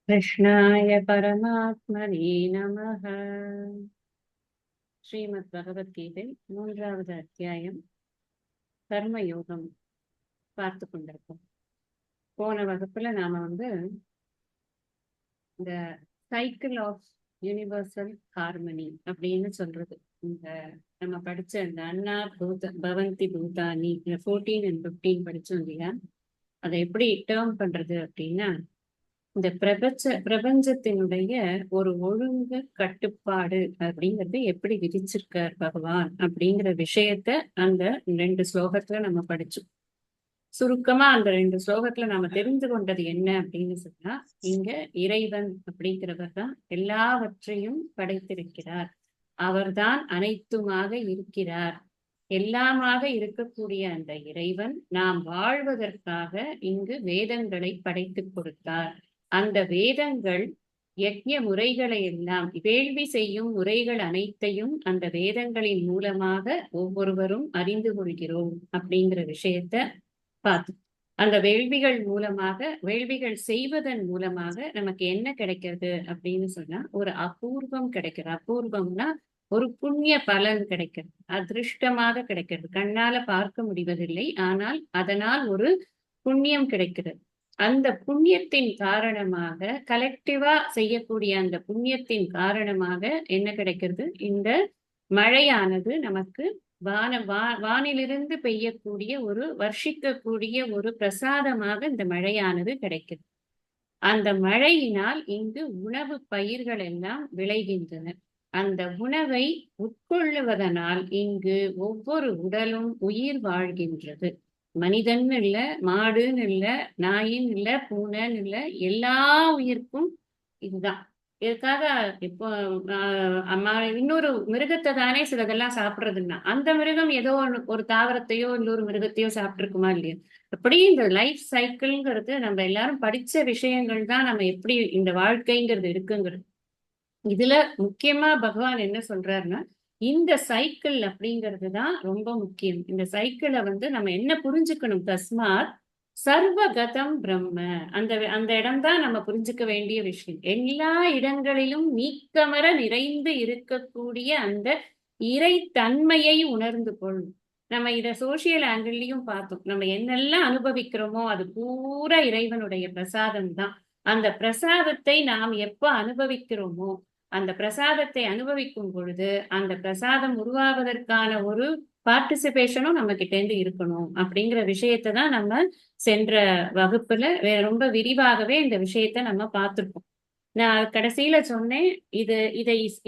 कृष्णाय परमात्मने நமः. ஸ்ரீமத் பகவத்கீதை 3வது அத்தியாயம் கர்மயோகம் பார்த்து கொண்டிருக்கோம். போன வகுப்புல நாம இந்த சைக்கிள் ஆஃப் யூனிவர்சல் ஹார்மனி அப்படின்னு சொல்றது, இந்த நம்ம படிச்ச இந்த அண்ணா பவந்தி பூதானி 14 and 15 படிச்சோம் இல்லையா? அதை எப்படி டேர்ம் பண்றது அப்படின்னா, இந்த பிரபஞ்சத்தினுடைய ஒரு ஒழுங்கு கட்டுப்பாடு அப்படிங்கிறது எப்படி விதிச்சிருக்கார் பகவான் அப்படிங்கிற விஷயத்த அந்த 2 ஸ்லோகத்துல நம்ம படிச்சோம். சுருக்கமா அந்த 2 ஸ்லோகத்துல நாம தெரிந்து கொண்டது என்ன அப்படின்னு சொன்னா, இங்க இறைவன் அப்படிங்கிறவர் தான் எல்லாவற்றையும் படைத்திருக்கிறார். அவர்தான் அனைத்துமாக இருக்கிறார். எல்லாமாக இருக்கக்கூடிய அந்த இறைவன் நாம் வாழ்வதற்காக இங்கு வேதங்களை படைத்துக் கொடுத்தார். அந்த வேதங்கள் யஜ்ஞ முறைகளை எல்லாம், வேள்வி செய்யும் முறைகள் அனைத்தையும் அந்த வேதங்களின் மூலமாக ஒவ்வொருவரும் அறிந்து கொள்கிறோம் அப்படிங்கிற விஷயத்த பார்த்தோம். அந்த வேள்விகள் மூலமாக, வேள்விகள் செய்வதன் மூலமாக நமக்கு என்ன கிடைக்கிறது அப்படின்னு சொன்னா, ஒரு அபூர்வம் கிடைக்கிறது. அபூர்வம்னா ஒரு புண்ணிய பலன் கிடைக்கிறது, அதிருஷ்டமாக கிடைக்கிறது. கண்ணால பார்க்க முடிவதில்லை, ஆனால் அதனால் ஒரு புண்ணியம் கிடைக்கிறது. அந்த புண்ணியத்தின் காரணமாக, கலெக்டிவா செய்யக்கூடிய அந்த புண்ணியத்தின் காரணமாக என்ன கிடைக்கிறது? இந்த மழையானது நமக்கு வானிலிருந்து பெய்யக்கூடிய ஒரு வர்ஷிக்கக்கூடிய ஒரு பிரசாதமாக இந்த மழையானது கிடைக்குது. அந்த மழையினால் இங்கு உணவு பயிர்கள் எல்லாம் விளைகின்றன. அந்த உணவை உட்கொள்ளுவதனால் இங்கு ஒவ்வொரு உடலும் உயிர் வாழ்கின்றது. மனிதன் இல்ல, மாடுன்னு இல்ல, நாயின் இல்ல, பூனைன்னு இல்ல, எல்லா உயிர்க்கும் இதுதான். இதுக்காக இப்போ அம்மா இன்னொரு மிருகத்தை தானே சிலதெல்லாம் சாப்பிடுறதுன்னா, அந்த மிருகம் ஏதோ ஒரு தாவரத்தையோ இன்னொரு மிருகத்தையோ சாப்பிட்டுருக்குமா இல்லையா? அப்படி இந்த லைஃப் சைக்கிள்ங்கிறது நம்ம எல்லாரும் படிச்ச விஷயங்கள் தான். நம்ம எப்படி இந்த வாழ்க்கைங்கிறது இருக்குங்கிறது இதுல முக்கியமா பகவான் என்ன சொல்றாருன்னா, இந்த சைக்கிள் அப்படிங்கிறது தான் ரொம்ப முக்கியம். இந்த சைக்கிளை நம்ம என்ன புரிஞ்சுக்கணும்? தஸ்மாத் சர்வகதம் பிரம்ம. அந்த அந்த இடம் தான் நம்ம புரிஞ்சுக்க வேண்டிய விஷயம். எல்லா இடங்களிலும் நீக்கமர நிறைந்து இருக்கக்கூடிய அந்த இறை தன்மையை உணர்ந்து கொள். நம்ம இத சோசியல் ஆங்கிள்லயும் பார்த்தோம். நம்ம என்னெல்லாம் அனுபவிக்கிறோமோ அது பூரா இறைவனுடைய பிரசாதம் தான். அந்த பிரசாதத்தை நாம் எப்ப அனுபவிக்கிறோமோ, அந்த பிரசாதத்தை அனுபவிக்கும் பொழுது அந்த பிரசாதம் உருவாவதற்கான ஒரு பார்ட்டிசிபேஷனும் நம்ம கிட்ட இருந்து இருக்கணும் அப்படிங்கிற விஷயத்தை தான் நம்ம சென்ற வகுப்புல ரொம்ப விரிவாகவே இந்த விஷயத்த நம்ம பார்த்திருக்கோம். நான் கடைசியில சொன்னேன்,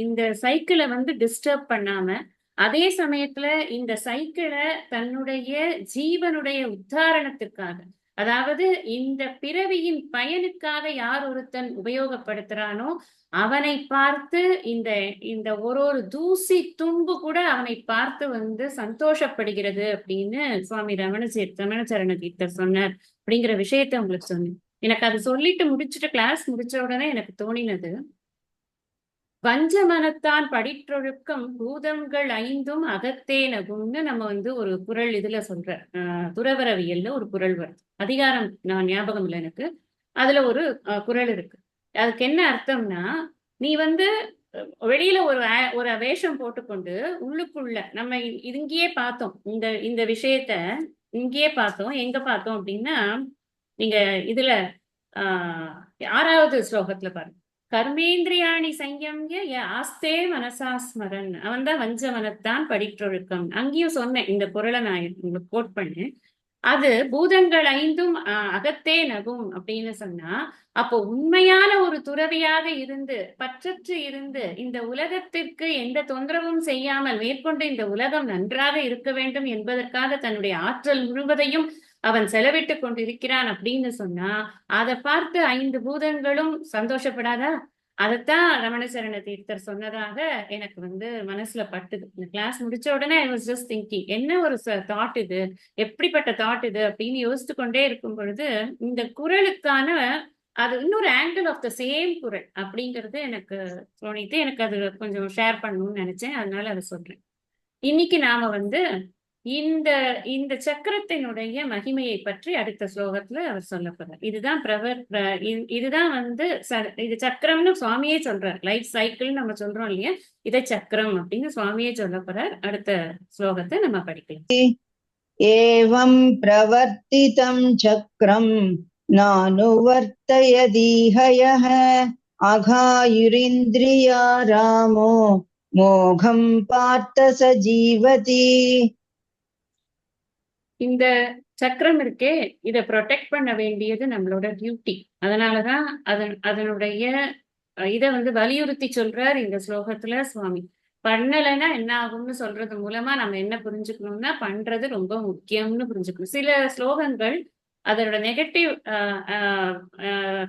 இந்த சைக்கிளை டிஸ்டர்ப் பண்ணாம, அதே சமயத்துல இந்த சைக்கிளை தன்னுடைய ஜீவனுடைய உத்தாரணத்திற்காக, அதாவது இந்த பிறவியின் பயனுக்காக யார் ஒருத்தன் உபயோகப்படுத்துறானோ அவனை பார்த்து இந்த இந்த ஒரு தூசி தும்பு கூட அவனை பார்த்து சந்தோஷப்படுகிறது அப்படின்னு சுவாமி ரமணச்சரண தீர்த்தர் சொன்னார் அப்படிங்கிற விஷயத்த உங்களுக்கு சொன்னேன். எனக்கு அது சொல்லிட்டு முடிச்சுட்டு கிளாஸ் முடிச்ச உடனே எனக்கு தோணினது, வஞ்ச மனத்தான் படிற்றொழுக்கம் பூதங்கள் ஐந்தும் அகத்தே நகும்னு நம்ம ஒரு குறள் இதுல சொல்ற, துறவரவியல்ல ஒரு குறள் வருது. அதிகாரம் நான் ஞாபகம் இல்லை எனக்கு. அதுல ஒரு குறள் இருக்கு. அதுக்கு என்ன அர்த்தம்னா, நீ வெளியில ஒரு வேஷம் போட்டுக்கொண்டு உள்ளுக்குள்ள நம்ம இங்கேயே பார்த்தோம். இந்த இந்த விஷயத்த இங்கேயே பார்த்தோம். எங்க பார்த்தோம் அப்படின்னா, நீங்க இதுல 6வது ஸ்லோகத்துல பாருங்க. கர்மேந்திரியாணி சயம்ய ஆஸ்தே மனசா ஸ்மரன். அவன் தான் வஞ்ச மனத்தான் படிற்றொழுக்கம். அங்கேயும் சொன்னேன், இந்த குறளை நான் உங்களுக்கு கோட் பண்ணேன். அது பூதங்கள் ஐந்தும் அகத்தே நகும் அப்படின்னு சொன்னா, அப்போ உண்மையான ஒரு துறவியாக இருந்து, பற்றற்று இருந்து, இந்த உலகத்திற்கு எந்த தொந்தரவும் செய்யாமல் மேற்கொண்டு இந்த உலகம் நன்றாக இருக்க வேண்டும் என்பதற்காக தன்னுடைய ஆற்றல் முழுவதையும் அவன் செலவிட்டுக் கொண்டிருக்கிறான் அப்படின்னு சொன்னா, அதை பார்த்து 5 பூதங்களும் சந்தோஷப்படாதா? அதைத்தான் ரமணசரண தீர்த்தர் சொன்னதாக எனக்கு மனசுல பட்டுது. இந்த கிளாஸ் முடிச்ச உடனே ஐ வாஸ் ஜஸ்ட் திங்கிங், என்ன ஒரு தாட் இது, எப்படிப்பட்ட தாட் இது அப்படின்னு யோசித்து கொண்டே இருக்கும் பொழுது, இந்த குறளுக்கான அது இன்னொரு ஆங்கிள் ஆஃப் த சேம் குறள் அப்படிங்கிறது எனக்கு தோணிட்டு, எனக்கு அது கொஞ்சம் ஷேர் பண்ணணும்னு நினைச்சேன். அதனால அதை சொல்றேன். இன்னைக்கு நாம இந்த இந்த சக்கரத்தினுடைய மகிமையை பற்றி அடுத்த ஸ்லோகத்துல அவர் சொல்ல போறார். இதுதான் இதுதான் இது சக்கரம்னு சுவாமியே சொல்றார். லைஃப் சைக்கிள் நம்ம சொல்றோம் இல்லையா, இதை சக்கரம் அப்படின்னு சுவாமியே சொல்ல போறார். அடுத்த ஸ்லோகத்தை நம்ம படிக்கலாம். ஏவம் பிரவர்த்திதம் சக்கரம் நானுவர்த்தயதீஹயः அகாயுரிந்திரியா ராமோ மோகம் பார்த்த சஜீவதி. இந்த சக்கரம் இருக்கே, இதை ப்ரொடெக்ட் பண்ண வேண்டியது நம்மளோட டியூட்டி. அதனாலதான் அதனுடைய இதை வலியுறுத்தி சொல்றார் இந்த ஸ்லோகத்துல சுவாமி. பண்ணலைன்னா என்ன ஆகும்னு சொல்றது மூலமா நம்ம என்ன புரிஞ்சுக்கணும்னா, பண்றது ரொம்ப முக்கியம்னு புரிஞ்சுக்கணும். சில ஸ்லோகங்கள் அதோட நெகட்டிவ்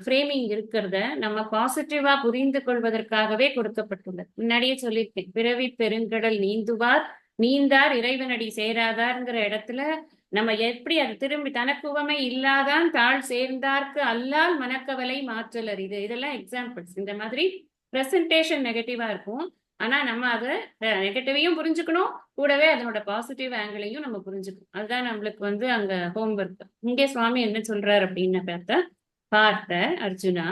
ஃப்ரேமிங் இருக்கிறத நம்ம பாசிட்டிவா புரிந்து கொள்வதற்காகவே கொடுக்கப்பட்டுள்ளது. முன்னாடியே சொல்லியிருக்கேன், பிறவி பெருங்கடல் நீந்தார் இறைவனடி சேராதார்ங்கிற இடத்துல நம்ம எப்படி அது திரும்பி தனக்கு உவமை இல்லாதான் தாழ் சேர்ந்தார்க்கு அல்லால் மனக்கவலை மாற்றல் அரிது. இதெல்லாம் எக்ஸாம்பிள்ஸ். இந்த மாதிரி பிரசன்டேஷன் நெகட்டிவா இருக்கும், ஆனா நம்ம அதை நெகட்டிவையும் புரிஞ்சுக்கணும், கூடவே அதனோட பாசிட்டிவ் ஆங்கிளையும் நம்ம புரிஞ்சுக்கணும். அதுதான் நம்மளுக்கு அங்க ஹோம்ஒர்க். இங்கே சுவாமி என்ன சொல்றாரு அப்படின்னு பார்த்த அர்ஜுனா,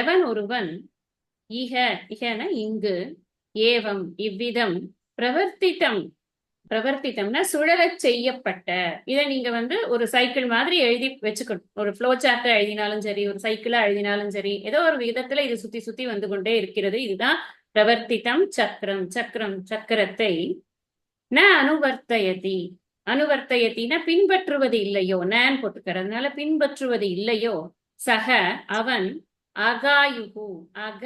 எவன் ஒருவன் இகன இங்கு ஏவம் இவ்விதம் பிரவர்த்தித்தம்னா சுழலச் செய்யப்பட்ட. இதை நீங்க ஒரு சைக்கிள் மாதிரி எழுதி வச்சுக்கணும். ஒரு ஃப்ளோ சார்ட்டை எழுதினாலும் சரி, ஒரு சைக்கிளா எழுதினாலும் சரி, ஏதோ ஒரு விதத்துல இது சுத்தி சுத்தி வந்து கொண்டே இருக்கிறது. இதுதான் பிரவர்த்தித்தம் சக்கரத்தை அனுவர்த்தயத்தின பின்பற்றுவது இல்லையோ, நான் போட்டுக்கிறதுனால பின்பற்றுவது இல்லையோ, சக அவன் அகாயுகு, அக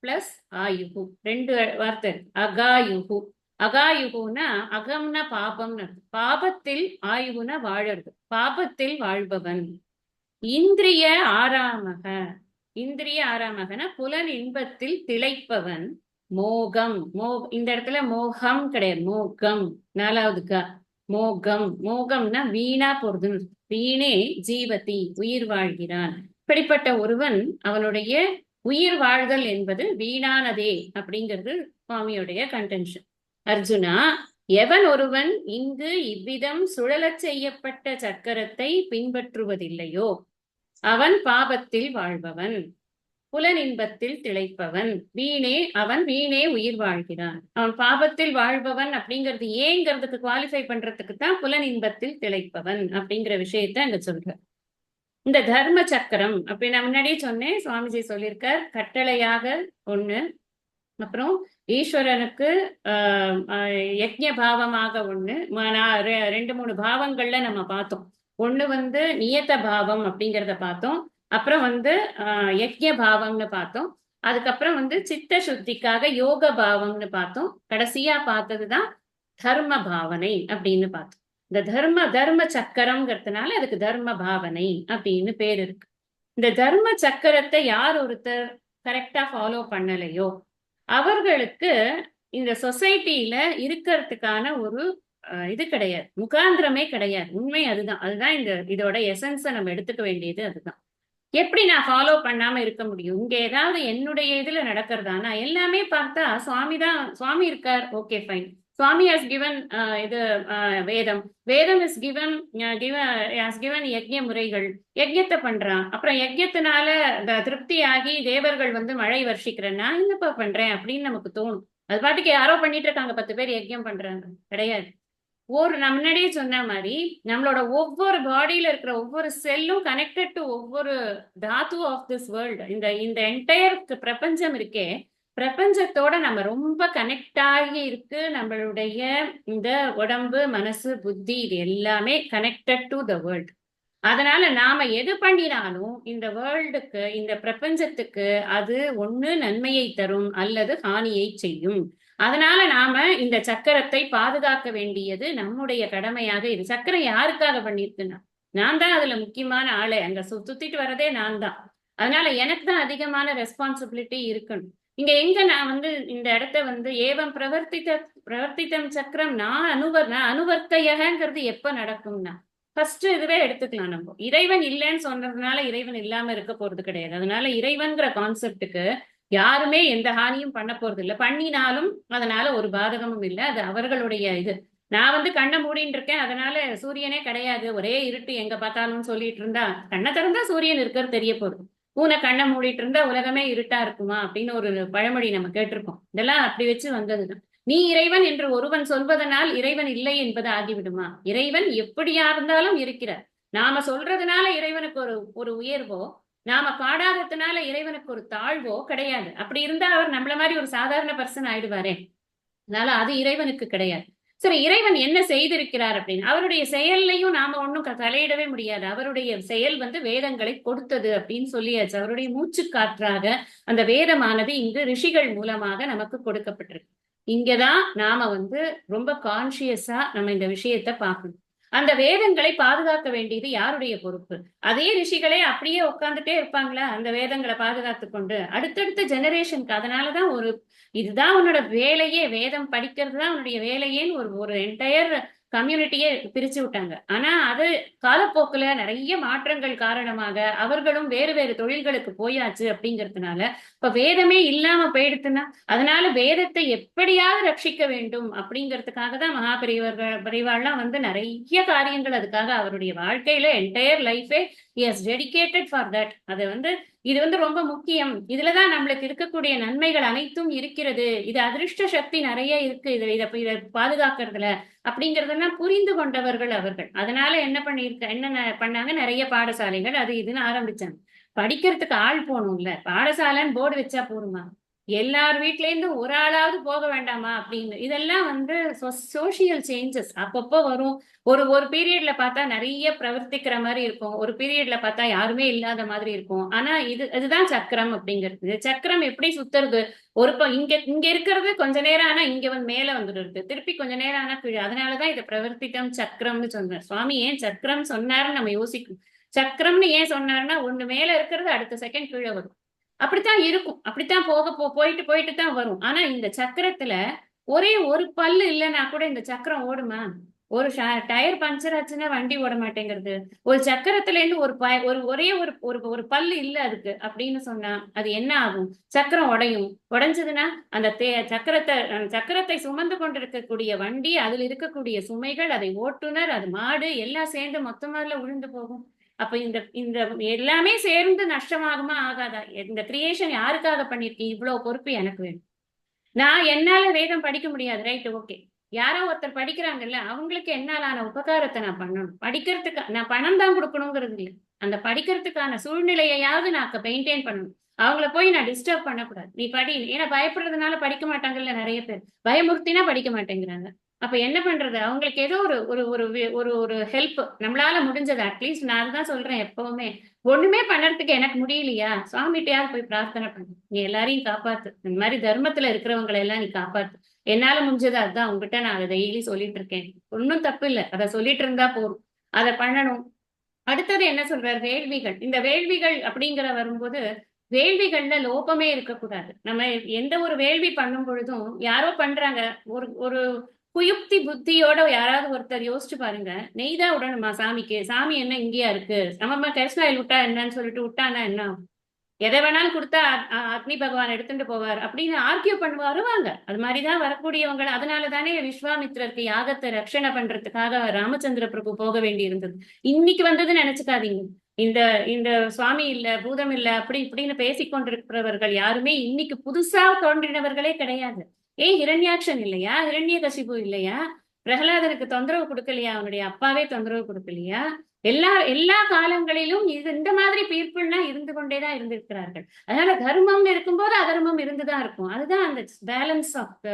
பிளஸ் ஆயுகு, ரெண்டு வார்த்தை. அகாயுகுனா அகம்னா பாபம்னு, பாபத்தில் ஆயுகுனா வாழறது, பாபத்தில் வாழ்பவன். இந்திரிய ஆறாமகனா புலன் இன்பத்தில் திளைப்பவன். இந்த இடத்துல மோகம் கிடையாது, மோகம். நாலாவதுக்கா மோகம்னா வீணா போறதுன்னு. வீணே ஜீவதி உயிர் வாழ்கிறான். இப்படிப்பட்ட ஒருவன் அவனுடைய உயிர் வாழ்தல் என்பது வீணானதே அப்படிங்கிறது சுவாமியுடைய கன்டென்ஷன். அர்ஜுனா, எவன் ஒருவன் இங்கு இவ்விதம் சுழலச் செய்யப்பட்ட சக்கரத்தை பின்பற்றுவதில்லையோ அவன் பாபத்தில் வாழ்பவன், புலனின்பத்தில் திளைப்பவன். அவன் வீணே உயிர் வாழ்கிறான். அவன் பாபத்தில் வாழ்பவன் அப்படிங்கிறது ஏங்கிறதுக்கு குவாலிஃபை பண்றதுக்கு தான் புலனின்பத்தில் திளைப்பவன் அப்படிங்கிற விஷயத்த அங்க சொல்ற. இந்த தர்ம சக்கரம் அப்படி நான் முன்னாடியே சொன்னேன், சுவாமிஜி சொல்லியிருக்கார். கட்டளையாக ஒண்ணு, அப்புறம் ஈஸ்வரனுக்கு யஜ்ஞ பாவமாக ஒண்ணு. ரெண்டு மூணு பாவங்கள்ல நம்ம பார்த்தோம். ஒண்ணு நியத்த பாவம் அப்படிங்கிறத பார்த்தோம், அப்புறம் யஜ்ஞ பாவம்னு பார்த்தோம், அதுக்கப்புறம் சித்த சுத்திக்காக யோக பாவம்னு பார்த்தோம், கடைசியா பார்த்ததுதான் தர்ம பாவனை அப்படின்னு பார்த்தோம். இந்த தர்ம சக்கரம்ங்கிறதுனால அதுக்கு தர்ம பாவனை அப்படின்னு பேர் இருக்கு. இந்த தர்ம சக்கரத்தை யார் ஒருத்தர் கரெக்டா ஃபாலோ பண்ணலையோ அவர்களுக்கு இந்த சொசைட்டில இருக்கிறதுக்கான ஒரு இது கிடையாது, முகாந்திரமே கிடையாது. உண்மை அதுதான் இதோட எசன்ஸை நம்ம எடுத்துக்க வேண்டியது அதுதான். எப்படி நான் ஃபாலோ பண்ணாம இருக்க முடியும்? இங்க ஏதாவது என்னுடைய இதுல நடக்கிறதானா? எல்லாமே பார்த்தா சுவாமி இருக்கார், okay fine. Swami has given இது வேதம் இஸ் கிவன் யஜ்ஞ முறைகள், யஜ்ஞத்தை பண்றான். அப்புறம் யஜ்ஞத்தினால திருப்தி ஆகி தேவர்கள் மழை வர்ஷிக்கிறேன், நான் என்னப்பா பண்றேன் அப்படின்னு நமக்கு தோணும். அது பாட்டுக்கு யாரோ பண்ணிட்டு இருக்காங்க, 10 பேர் யஜ்ஞம் பண்றாங்க, கிடையாது. நான் முன்னாடியே சொன்ன மாதிரி நம்மளோட ஒவ்வொரு பாடியில இருக்கிற ஒவ்வொரு செல்லும் கனெக்டட் டு ஒவ்வொரு தாத்து ஆஃப் திஸ் வேர்ல்டு. இந்த என்டையர் பிரபஞ்சம் இருக்கே, பிரபஞ்சத்தோட நம்ம ரொம்ப கனெக்ட் ஆகி இருக்கு. நம்மளுடைய இந்த உடம்பு, மனசு, புத்தி, இது எல்லாமே கனெக்டட் டு த வேர்ல்டு. அதனால நாம எது பண்ணினாலும் இந்த வேர்ல்டுக்கு, இந்த பிரபஞ்சத்துக்கு அது ஒண்ணு நன்மையை தரும் அல்லது ஹானியை செய்யும். அதனால நாம இந்த சக்கரத்தை பாதுகாக்க வேண்டியது நம்முடைய கடமையாக. இது சக்கரம் யாருக்காக பண்ணிருக்குன்னா நான் தான் அதுல முக்கியமான ஆளு, அங்க சுத்திட்டு வர்றதே நான் தான். அதனால எனக்கு தான் அதிகமான ரெஸ்பான்சிபிலிட்டி இருக்கணும். இங்க எங்க நான் இந்த இடத்த ஏவம் பிரவர்த்தித்தம் சக்கரம் நான் அனுவர்த்தையகிறது எப்ப நடக்கும்னா, ஃபர்ஸ்ட் இதுவே எடுத்துக்கலாம். நம்ம இறைவன் இல்லைன்னு சொன்னதுனால இறைவன் இல்லாம இருக்க போறது கிடையாது. அதனால இறைவன்கிற கான்செப்டுக்கு யாருமே எந்த ஹானியும் பண்ண போறது இல்லை. பண்ணினாலும் அதனால ஒரு பாதகமும் இல்லை, அது அவர்களுடைய இது. நான் வந்து கண்ணை மூடின்னு இருக்கேன், அதனால சூரியனே கிடையாது, ஒரே இருட்டு எங்க பார்த்தாலும் சொல்லிட்டு இருந்தா, கண்ணை திறந்தா சூரியன் இருக்கிறது தெரிய போகுது. பூனை கண்ணை மூடிட்டு இருந்தா உலகமே இருட்டா இருக்குமா அப்படின்னு ஒரு பழமொழி நம்ம கேட்டிருக்கோம். இதெல்லாம் அப்படி வச்சு வந்ததுதான். நீ இறைவன் என்று ஒருவன் சொல்வதனால் இறைவன் இல்லை என்பது ஆகிவிடுமா? இறைவன் எப்படியா இருந்தாலும் இருக்கிறார். நாம சொல்றதுனால இறைவனுக்கு ஒரு ஒரு உயர்வோ, நாம பாடாததுனால இறைவனுக்கு ஒரு தாழ்வோ கிடையாது. அப்படி இருந்தா அவர் நம்மள மாதிரி ஒரு சாதாரண பர்சன் ஆயிடுவாரே. அதனால அது இறைவனுக்கு கிடையாது. சரி, இறைவன் என்ன செய்திருக்கிறார் அப்படின்னு அவருடைய செயல்லையும் நாம ஒன்றும் தலையிடவே முடியாது. அவருடைய செயல் வந்து வேதங்களை கொடுத்தது அப்படின்னு சொல்லியாச்சு. அவருடைய மூச்சு காற்றாக அந்த வேதமானது இங்கு ரிஷிகள் மூலமாக நமக்கு கொடுக்கப்பட்டிருக்கு. இங்கதான் நாம வந்து ரொம்ப கான்சியஸா நம்ம இந்த விஷயத்த பார்க்கணும். அந்த வேதங்களை பாதுகாக்க வேண்டியது யாருடைய பொறுப்பு? அதே ரிஷிகளே அப்படியே உட்கார்ந்துட்டே இருப்பாங்களா அந்த வேதங்களை பாதுகாத்து கொண்டு? அடுத்தடுத்த ஜெனரேஷனுக்கு அதனாலதான் ஒரு இதுதான் உன்னோட வேலையே, வேதம் படிக்கிறது தான் உன்னுடைய வேலையேன்னு ஒரு ஒரு என்டையர் கம்யூனிட்டியே பிரிச்சு விட்டாங்க. ஆனா அது காலப்போக்குல நிறைய மாற்றங்கள் காரணமாக அவர்களும் வேறு வேறு தொழில்களுக்கு போயாச்சு அப்படிங்கிறதுனால இப்ப வேதமே இல்லாம போயிடுத்துன்னா, அதனால வேதத்தை எப்படியாவது ரட்சிக்க வேண்டும் அப்படிங்கிறதுக்காக தான் பெரியவாள்லாம் வந்து நிறைய காரியங்கள் அதுக்காக அவருடைய வாழ்க்கையில என்டையர் லைஃபே எஸ் டெடிகேட்டட் ஃபார் தட். அது வந்து இது வந்து ரொம்ப முக்கியம். இதுலதான் நம்மளுக்கு இருக்கக்கூடிய நன்மைகள் அனைத்தும் இருக்கிறது. இது அதிர்ஷ்ட சக்தி நிறைய இருக்கு இதை பாதுகாக்கிறதுல அப்படிங்கறதெல்லாம் புரிந்து கொண்டவர்கள் அவர்கள். அதனால என்ன பண்ணாங்க, நிறைய பாடசாலைகள் அது இதுன்னு ஆரம்பிச்சாங்க. படிக்கிறதுக்கு ஆள் போகணும்ல, பாடசாலைன்னு போர்டு வச்சா போருமா? எல்லார் வீட்ல இருந்து ஒரு ஆளாவது போக வேண்டாமா அப்படின்னு. இதெல்லாம் வந்து சோசியல் சேஞ்சஸ் அப்பப்போ வரும். ஒரு ஒரு பீரியட்ல பார்த்தா நிறைய பிரவர்த்திக்கிற மாதிரி இருக்கும், ஒரு பீரியட்ல பார்த்தா யாருமே இல்லாத மாதிரி இருக்கும். ஆனா இதுதான் சக்கரம் அப்படிங்கிறது. சக்கரம் எப்படி சுத்துறது? இங்க இங்க இருக்கிறது கொஞ்ச நேரம் ஆனா இங்க வந்து மேல வந்துடுறது, திருப்பி கொஞ்ச நேரம் ஆனா கீழே. அதனாலதான் இதை பிரவர்த்தித்தம் சக்கரம்னு சொன்னார் சுவாமி. ஏன் சக்கரம் சொன்னாருன்னு நம்ம யோசிக்கணும். சக்கரம்னு ஏன் சொன்னாருன்னா, ஒண்ணு மேல இருக்கிறது அடுத்த செகண்ட் கீழே வரும். அப்படித்தான் இருக்கும், அப்படித்தான் போயிட்டு போயிட்டு தான் வரும். ஆனா இந்த சக்கரத்துல ஒரே ஒரு பல்லு இல்லைன்னா கூட இந்த சக்கரம் ஓடுமா? ஒரு டயர் பஞ்சர் ஆச்சுன்னா வண்டி ஓட மாட்டேங்கிறது. ஒரு சக்கரத்துல இருந்து ஒரே ஒரு ஒரு ஒரு பல்லு இல்ல அதுக்கு அப்படின்னு சொன்னா அது என்ன ஆகும்? சக்கரம் உடையும். உடைஞ்சதுன்னா அந்த சக்கரத்தை சுமந்து கொண்டிருக்கக்கூடிய வண்டி, அதில் இருக்கக்கூடிய சுமைகள், அதை ஓட்டுநர், அது மாடு எல்லாம் சேர்ந்து மொத்தமாதில விழுந்து போகும். அப்ப இந்த இந்த எல்லாமே சேர்ந்து நஷ்டமாகுமா ஆகாதா? இந்த கிரியேஷன் யாருக்காக பண்ணிருக்கீங்க? இவ்வளவு பொறுப்பு எனக்கு வேணும். நான் என்னால வேதம் படிக்க முடியாது, ரைட், ஓகே. யாரோ ஒருத்தர் படிக்கிறாங்கல்ல, அவங்களுக்கு என்னாலான உபகாரத்தை நான் பண்ணணும். படிக்கிறதுக்கு நான் பணம் தான் கொடுக்கணுங்கிறது இல்லை, அந்த படிக்கிறதுக்கான சூழ்நிலையாவது நான் மெயின்டைன் பண்ணணும். அவங்கள போய் நான் டிஸ்டர்ப் பண்ணக்கூடாது. நீ படி, ஏன்னா பயப்படுறதுனால படிக்க மாட்டாங்கல்ல நிறைய பேர். பயமுறுத்தினா படிக்க மாட்டேங்கிறாங்க. அப்ப என்ன பண்றது? அவங்களுக்கு ஏதோ ஒரு ஒரு ஒரு ஒரு ஒரு ஹெல்ப் நம்மளால முடிஞ்சது. அட்லீஸ்ட் நான் அதுதான் சொல்றேன் எப்பவுமே, ஒண்ணுமே பண்ணறதுக்கு எனக்கு முடியலையா, சுவாமிகிட்டயாவது போய் பிரார்த்தனை பண்ணு, நீ எல்லாரையும் காப்பாத்து, இந்த மாதிரி தர்மத்துல இருக்கிறவங்களை எல்லாம் நீ காப்பாத்து. என்னால முடிஞ்சது அதுதான். உங்ககிட்ட நான் அதை டெய்லி சொல்லிட்டு இருக்கேன். ஒன்னும் தப்பு இல்லை, அதை சொல்லிட்டு இருந்தா போதும், அதை பண்ணணும். அடுத்தது என்ன சொல்றாரு? வேள்விகள். இந்த வேள்விகள் அப்படிங்கிற வரும்போது வேள்விகள்ல லோபமே இருக்கக்கூடாது. நம்ம எந்த ஒரு வேள்வி பண்ணும் பொழுதும் யாரோ பண்றாங்க, ஒரு ஒரு குயுக்தி புத்தியோட யாராவது ஒருத்தர் யோசிச்சு பாருங்க. நெய்தான் விடணுமா சாமிக்கு? சாமி என்ன இங்கேயா இருக்கு? நம்ம கரிசனாயில் விட்டா என்னன்னு சொல்லிட்டு விட்டானா என்ன? எதை வேணாலும் கொடுத்தா அக்னி பகவான் எடுத்துட்டு போவார் அப்படின்னு ஆர்கியூ பண்ணுவா வருவாங்க. அது மாதிரிதான் வரக்கூடியவங்க. அதனால தானே விஸ்வாமித்திரருக்கு யாகத்தை ரட்சணை பண்றதுக்காக ராமச்சந்திர பிரபு போக வேண்டி இருந்தது. இன்னைக்கு வந்ததுன்னு நினைச்சுக்காதீங்க. இந்த இந்த சுவாமி இல்ல, பூதம் இல்ல, அப்படி இப்படின்னு பேசிக்கொண்டிருக்கிறவர்கள் யாருமே இன்னைக்கு புதுசா தோன்றினவர்களே கிடையாது. ஏன் ஹிரண்யாட்சன் இல்லையா? ஹிரண்யகசிபு இல்லையா? பிரகலாதனுக்கு தொந்தரவு கொடுக்கலையா? அவனுடைய அப்பாவே தொந்தரவு கொடுக்கலையா? எல்லா காலங்களிலும் இந்த மாதிரி பீப்புள்லாம் இருந்து கொண்டேதான் இருந்திருக்கிறார்கள். அதனால தர்மம் இருக்கும்போது அதர்மம் இருந்துதான் இருக்கும். அதுதான் அந்த பேலன்ஸ் ஆஃப் த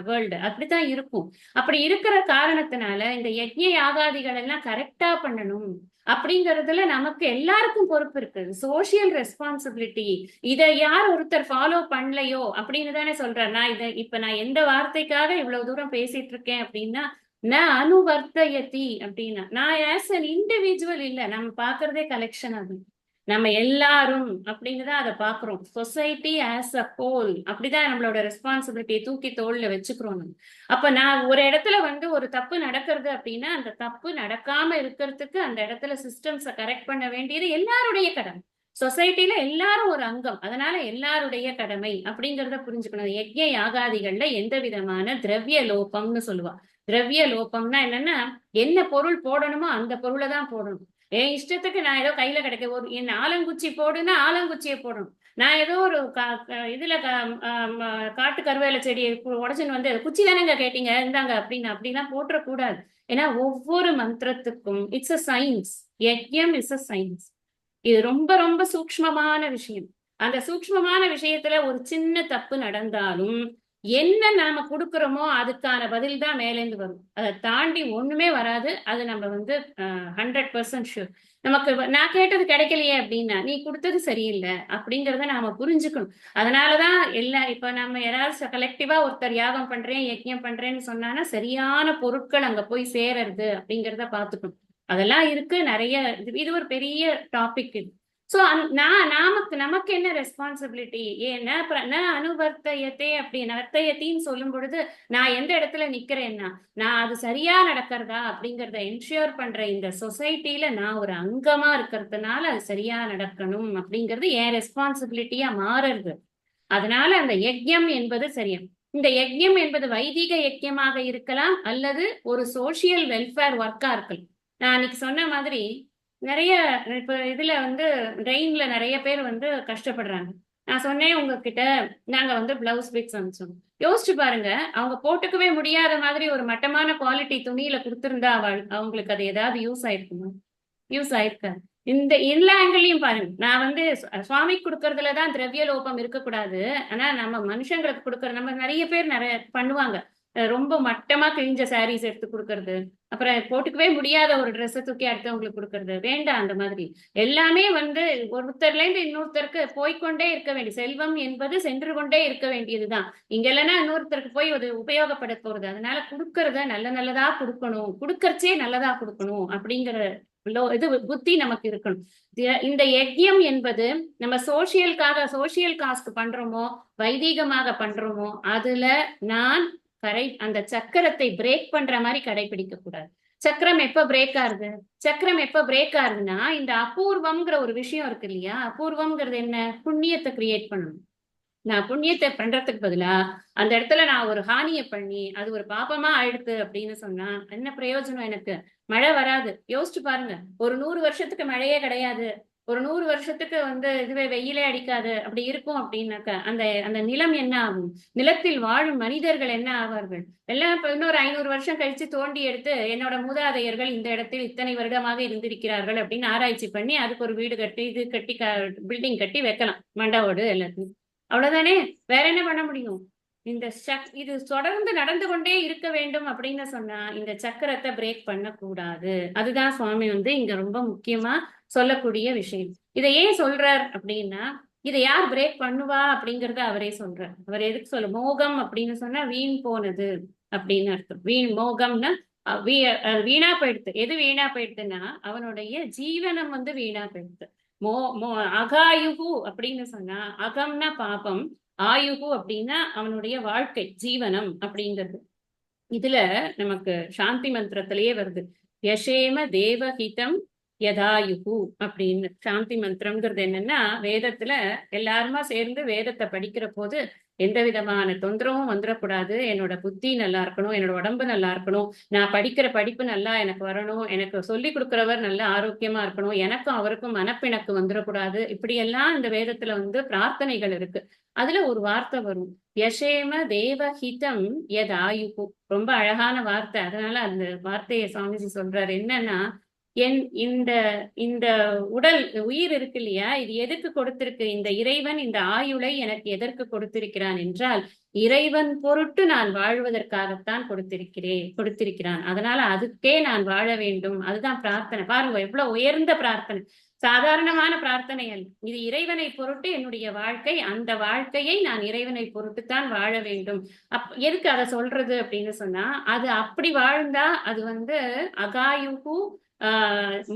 வேர்ல்டு. அப்படித்தான் இருக்கும். அப்படி இருக்கிற காரணத்தினால இந்த யஜ்ஞ யாகாதிகள் எல்லாம் கரெக்டா பண்ணணும் அப்படிங்கறதுல நமக்கு எல்லாருக்கும் பொறுப்பு இருக்கு. Social responsibility. இதை யார் ஒருத்தர் ஃபாலோ பண்ணலையோ அப்படின்னு தானே சொல்றாரு. நான் எந்த வார்த்தைக்காக இவ்வளவு தூரம் பேசிட்டு இருக்கேன் அப்படின்னா, நான் அனுவர்த்தயதி அப்படின்னா நான் ஆஸ் அன் இண்டிவிஜுவல் இல்ல, நம்ம பாக்குறதே கலெக்ஷன். அது நம்ம எல்லாரும் அப்படின்னுதான் அதை பாக்குறோம். சொசைட்டி ஆஸ் அ ஹோல் அப்படிதான் நம்மளோட ரெஸ்பான்சிபிலிட்டியை தூக்கி தோல்ல வச்சுக்கிறோம் நம்ம. அப்ப நான் ஒரு இடத்துல வந்து ஒரு தப்பு நடக்கிறது அப்படின்னா, அந்த தப்பு நடக்காம இருக்கிறதுக்கு அந்த இடத்துல சிஸ்டம்ஸை கரெக்ட் பண்ண வேண்டியது எல்லாருடைய கடமை. சொசைட்டில எல்லாரும் ஒரு அங்கம், அதனால எல்லாருடைய கடமை அப்படிங்கிறத புரிஞ்சுக்கணும். யஜ்ஞ யாகாதிகள்ல எந்த விதமான திரவிய லோபம்னு சொல்லுவா, திரவிய லோபம்னா என்னன்னா, என்ன பொருள் போடணுமோ அந்த பொருளை தான் போடணும். என் இஷ்டத்துக்கு நான் ஏதோ கையில கிடைக்க ஒரு என் ஆலங்குச்சி போடுன்னா ஆலங்குச்சியை போடணும். நான் ஏதோ ஒரு இதுல காட்டு கருவேல செடியை உடச்சுன்னு வந்து குச்சி தானேங்க கேட்டீங்க இருந்தாங்க அப்படின்னு அப்படிலாம் போட்டுறக்கூடாது. ஏன்னா ஒவ்வொரு மந்திரத்துக்கும் இட்ஸ் அ சயின்ஸ். யஜ்யம் இஸ் அ சயின்ஸ். இது ரொம்ப ரொம்ப சூக்ஷ்மமான விஷயம். அந்த சூக்ஷ்மமான விஷயத்துல ஒரு சின்ன தப்பு நடந்தாலும் என்ன நாம கொடுக்கிறோமோ அதுக்கான பதில் தான் மேலேந்து வரும். அதை தாண்டி ஒண்ணுமே வராது. அது நம்ம வந்து 100% ஷூர். நமக்கு நான் கேட்டது கிடைக்கலையே அப்படின்னா நீ கொடுத்தது சரியில்லை அப்படிங்கிறத நாம புரிஞ்சுக்கணும். அதனாலதான் இப்ப நம்ம யாராவது கலெக்டிவா ஒருத்தர் யாகம் பண்றேன் யஜ்யம் பண்றேன்னு சொன்னானா சரியான பொருட்கள் அங்க போய் சேருது அப்படிங்கிறத பாத்துக்கணும். அதெல்லாம் இருக்கு நிறைய. இது ஒரு பெரிய டாபிக் இது. சோ நமக்கு என்ன ரெஸ்பான்சிபிலிட்டி? ஏன்னா அனுவர்த்தயத்தே அப்படின்னு வர்த்தயத்தின்னு சொல்லும் பொழுது நான் எந்த இடத்துல நிக்கிறேன்னா நான் அது சரியா நடக்கிறதா அப்படிங்கறத என்ஷூர் பண்ற இந்த சொசைட்டில நான் ஒரு அங்கமா இருக்கிறதுனால அது சரியா நடக்கணும் அப்படிங்கிறது என் ரெஸ்பான்சிபிலிட்டியா மாறுறது. அதனால அந்த யஜ்யம் என்பது சரியா. இந்த யஜ்யம் என்பது வைதிக யஜ்யமாக இருக்கலாம் அல்லது ஒரு சோசியல் வெல்ஃபேர் ஒர்க்கா இருக்கலாம். நான் அன்னைக்கு சொன்ன மாதிரி நிறைய இப்ப இதுல வந்து ரெயின்ல நிறைய பேர் வந்து கஷ்டப்படுறாங்க. நான் சொன்னேன் உங்ககிட்ட நாங்க வந்து பிளவுஸ் பிக்ஸ் அனுப்பிச்சோம். யோசிச்சு பாருங்க, அவங்க போட்டுக்கவே முடியாத மாதிரி ஒரு மட்டமான குவாலிட்டி துணியில கொடுத்திருந்தா அவங்களுக்கு அது ஏதாவது யூஸ் ஆயிருக்குமா? யூஸ் ஆயிருக்காது. இந்த எல்லா ஆங்கிளையும் பாருங்க. நான் வந்து சுவாமிக்கு கொடுக்கறதுலதான் திரவிய லோபம் இருக்கக்கூடாது. ஆனா நம்ம மனுஷங்களுக்கு கொடுக்கற நம்ம நிறைய பேர் நிறைய பண்ணுவாங்க. ரொம்ப மட்டமா கிழிஞ்ச சாரீஸ் எடுத்து கொடுக்கறது, அப்புறம் போட்டுக்கவே முடியாத ஒரு ட்ரெஸ்ஸை தூக்கி அடுத்தவங்களுக்கு கொடுக்கறது வேண்டாம். அந்த மாதிரி எல்லாமே வந்து ஒருத்தர்ல இருந்து இன்னொருத்தருக்கு போய்கொண்டே இருக்க வேண்டிய செல்வம் என்பது சென்று கொண்டே இருக்க வேண்டியதுதான். இங்க இல்லைன்னா இன்னொருத்தருக்கு போய் ஒரு உபயோகப்பட போறது. அதனால கொடுக்கறத நல்லதா கொடுக்கணும், கொடுக்கறச்சே நல்லதா கொடுக்கணும் அப்படிங்கிற இது புத்தி நமக்கு இருக்கணும். இந்த யஜ்யம் என்பது நம்ம சோசியல் காஸ்ட் பண்றோமோ வைதீகமாக பண்றோமோ அதுல நான் அந்த சக்கரத்தை பிரேக் பண்ற மாதிரி கடைபிடிக்க கூடாது. சக்கரம் எப்ப பிரேக் ஆகுதுன்னா இந்த அபூர்வம்ங்கிற ஒரு விஷயம் இருக்கு இல்லையா? அபூர்வம்ங்கிறது என்ன? புண்ணியத்தை கிரியேட் பண்ணணும். நான் புண்ணியத்தை பண்றதுக்கு பதிலா அந்த இடத்துல நான் ஒரு ஹானியை பண்ணி அது ஒரு பாபமா ஆயிடுத்து அப்படின்னு சொன்னா என்ன பிரயோஜனம்? எனக்கு மழை வராது. யோசிச்சு பாருங்க, ஒரு 100 வருஷத்துக்கு மழையே கிடையாது, ஒரு 100 வருஷத்துக்கு வந்து இதுவே வெயிலே அடிக்காது அப்படி இருக்கும் அப்படின்னாக்க அந்த அந்த நிலம் என்ன ஆகும்? நிலத்தில் வாழும் மனிதர்கள் என்ன ஆவார்கள்? எல்லாம் இப்ப இன்னொரு 500 வருஷம் கழிச்சு தோண்டி எடுத்து என்னோட மூதாதையர்கள் இந்த இடத்தில் இத்தனை வருடமாக இருந்திருக்கிறார்கள் அப்படின்னு ஆராய்ச்சி பண்ணி அதுக்கு ஒரு வீடு கட்டி இது கட்டி பில்டிங் கட்டி வைக்கலாம், மண்டவோடு எல்லாத்தையும். அவ்வளவுதானே, வேற என்ன பண்ண முடியும்? இது தொடர்ந்து நடந்து கொண்டே இருக்க வேண்டும் அப்படின்னு சொன்னா இந்த சக்கரத்தை பிரேக் பண்ணக்கூடாது. அதுதான் சுவாமி வந்து இங்க ரொம்ப முக்கியமா சொல்லக்கூடிய விஷயம். இதை ஏன் சொல்றார் அப்படின்னா, இதை யார் பிரேக் பண்ணுவா அப்படிங்கறத அவரே சொல்றார். அவர் எதுக்கு மோகம் அப்படின்னு சொன்னா வீண் போனது அப்படின்னு அர்த்தம். மோகம்னா வீணா போயிடுது. எது வீணா போயிடுதுன்னா அவனுடைய ஜீவனம் வந்து வீணா போயிடுது. அகாயுகு அப்படின்னு சொன்னா அகம்னா பாபம், ஆயுகு அப்படின்னா அவனுடைய வாழ்க்கை ஜீவனம் அப்படிங்கிறது. இதுல நமக்கு சாந்தி மந்திரத்திலேயே வருது, யசேம தேவஹிதம் யதாயுகு அப்படின்னு. சாந்தி மந்திரம்ங்கிறது என்னன்னா, வேதத்துல எல்லாருமா சேர்ந்து வேதத்தை படிக்கிற போது எந்த விதமான தொந்தரவும் வந்துடக்கூடாது, என்னோட புத்தி நல்லா இருக்கணும், என்னோட உடம்பு நல்லா இருக்கணும், நான் படிக்கிற படிப்பு நல்லா எனக்கு வரணும், எனக்கு சொல்லி கொடுக்கிறவர் நல்ல ஆரோக்கியமா இருக்கணும், எனக்கும் அவருக்கும் மனப்பிணக்கு வந்துடக்கூடாது. இப்படியெல்லாம் இந்த வேதத்துல வந்து பிரார்த்தனைகள் இருக்கு. அதுல ஒரு வார்த்தை வரும், யசேம தேவஹிதம் யதாயுகு. ரொம்ப அழகான வார்த்தை. அதனால அந்த வார்த்தையை சுவாமிஜி சொல்றாரு என்னன்னா, இந்த இந்த உடல் உயிர் இருக்கு இல்லையா, இது எதுக்கு கொடுத்திருக்கு? இந்த இறைவன் இந்த ஆயுளை எனக்கு எதற்கு கொடுத்திருக்கிறான் என்றால் இறைவன் பொருட்டு நான் வாழ்வதற்காகத்தான் கொடுத்திருக்கிறான். அதனால அதுக்கே நான் வாழ வேண்டும். அதுதான் பிரார்த்தனை. பாருங்க எவ்வளவு உயர்ந்த பிரார்த்தனை, சாதாரணமான பிரார்த்தனை அல்ல. இது இறைவனை பொருட்டு என்னுடைய வாழ்க்கை, அந்த வாழ்க்கையை நான் இறைவனை பொருட்டுத்தான் வாழ வேண்டும். எதுக்கு அதை சொல்றது அப்படின்னு சொன்னா, அது அப்படி வாழ்ந்தா அது வந்து அகாயுகு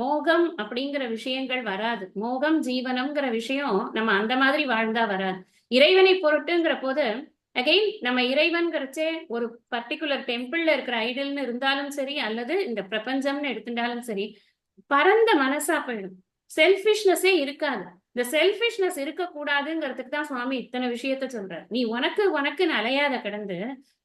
மோகம் அப்படிங்கிற விஷயங்கள் வராது. மோகம் ஜீவனம்ங்கிற விஷயம் நம்ம அந்த மாதிரி வாழ்ந்தா வராது. இறைவனை பொருட்டுங்கிற போது அகைன் நம்ம இறைவன்கிறச்சே ஒரு பர்டிகுலர் டெம்பிள்ல இருக்கிற ஐடல்னு இருந்தாலும் சரி அல்லது இந்த பிரபஞ்சம்னு எடுத்துட்டாலும் சரி பரந்த மனசா போயிடும். செல்ஃபிஷ்னஸே இருக்காது. இந்த செல்ஃபிஷ்னஸ் இருக்கக்கூடாதுங்கிறதுக்கு தான் சுவாமி இத்தனை விஷயத்த சொல்றார். நீ உனக்கு உனக்குன்னு அலையாத கிடந்து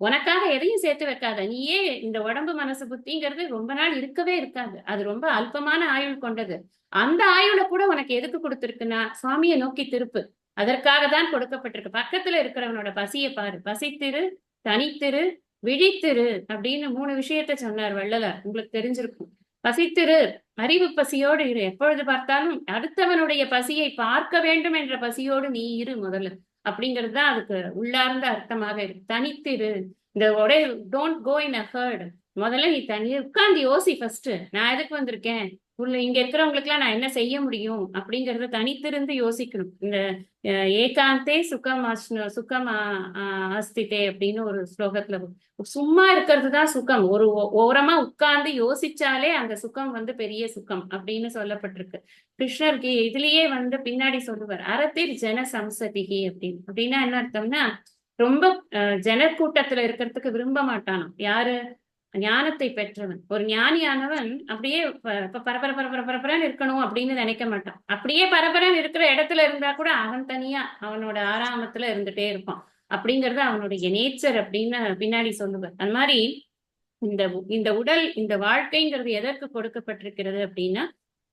உனக்காக எதையும் சேர்த்து வைக்காத. நீயே இந்த உடம்பு மனசு புத்திங்கிறது ரொம்ப நாள் இருக்கவே இருக்காது. அது ரொம்ப அல்பமான ஆயுள் கொண்டது. அந்த ஆயுளை கூட உனக்கு எதுக்கு கொடுத்திருக்குன்னா சுவாமியை நோக்கி திருப்பு. அதற்காக தான் கொடுக்கப்பட்டிருக்கு. பக்கத்துல இருக்கிறவனோட பசியை பாரு. பசித்திரு, தனித்திரு, விழித்திரு அப்படின்னு 3 விஷயத்த சொன்னார் வள்ளலார். உங்களுக்கு தெரிஞ்சிருக்கும். பசித்திரு, அறிவு பசியோடு இரு. எப்பொழுது பார்த்தாலும் அடுத்தவனுடைய பசியை பார்க்க வேண்டும் என்ற பசியோடு நீ இரு முதல்ல. அப்படிங்கிறது தான் அதுக்கு உள்ளார்ந்த அர்த்தமாக இருக்கு. தனித்திரு, இந்த ஒரே don't go in a hurt. முதல்ல நீ தனி உட்கார்ந்து யோசி ஃபர்ஸ்ட். நான் எதுக்கு வந்திருக்கேன், உள்ள இங்க இருக்கிறவங்களுக்கு எல்லாம் நான் என்ன செய்ய முடியும் அப்படிங்கறத தனித்திருந்து யோசிக்கணும். இந்த ஏகாந்தே சுகம் சுகம் அஸ்திதே அப்படின்னு ஒரு ஸ்லோகத்துல சும்மா இருக்கிறது தான் சுகம். ஒரு ஓரமா உட்கார்ந்து யோசிச்சாலே அந்த சுகம் பெரிய சுகம் அப்படின்னு சொல்லப்பட்டிருக்கு. கிருஷ்ணருக்கு இதுலயே பின்னாடி சொல்லுவார், அறத்தில் ஜன சம்சதிகி அப்படின்னு. அப்படின்னா என்ன அர்த்தம்னா, ரொம்ப ஜனக்கூட்டத்துல இருக்கிறதுக்கு விரும்ப மாட்டானோ யாரு, ஞானத்தை பெற்றவன். ஒரு ஞானியானவன் அப்படியே பரபர பரபர பரபரன்னு இருக்கணும் அப்படின்னு நினைக்க மாட்டான். அப்படியே பரபரன்னு இருக்கிற இடத்துல இருந்தா கூட அவன் தனியா அவனோட ஆராமத்துல இருந்துட்டே இருப்பான். அப்படிங்கறது அவனுடைய நேச்சர் அப்படின்னு பின்னாடி சொல்லுவார். அந்த மாதிரி இந்த இந்த உடல், இந்த வாழ்க்கைங்கிறது எதற்கு கொடுக்கப்பட்டிருக்கிறது அப்படின்னா,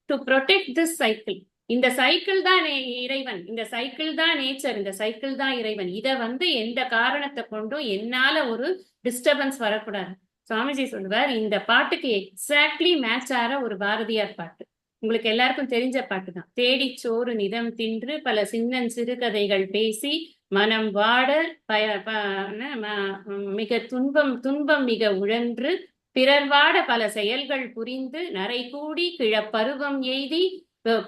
டு ப்ரொடெக்ட் திஸ் சைக்கிள். இந்த சைக்கிள் தான் இறைவன், இந்த சைக்கிள் தான் நேச்சர், இந்த சைக்கிள் தான் இறைவன். இத எந்த காரணத்தை கொண்டும் என்னால ஒரு டிஸ்டர்பன்ஸ் வரக்கூடாது. சுவாமிஜி சொல்லுவார், இந்த பாட்டுக்கு எக்ஸாக்ட்லி மேட்ச் ஆற ஒரு பாரதியார் பாட்டு. உங்களுக்கு எல்லாருக்கும் தெரிஞ்ச பாட்டு தான். தேடி சோறு நிதம் தின்று பல சின்னன் சிறுகதைகள் பேசி மனம் வாட மிக துன்பம் மிக உழன்று பிறர் வாட பல செயல்கள் புரிந்து நரை கூடி கிழப்பருவம் எய்தி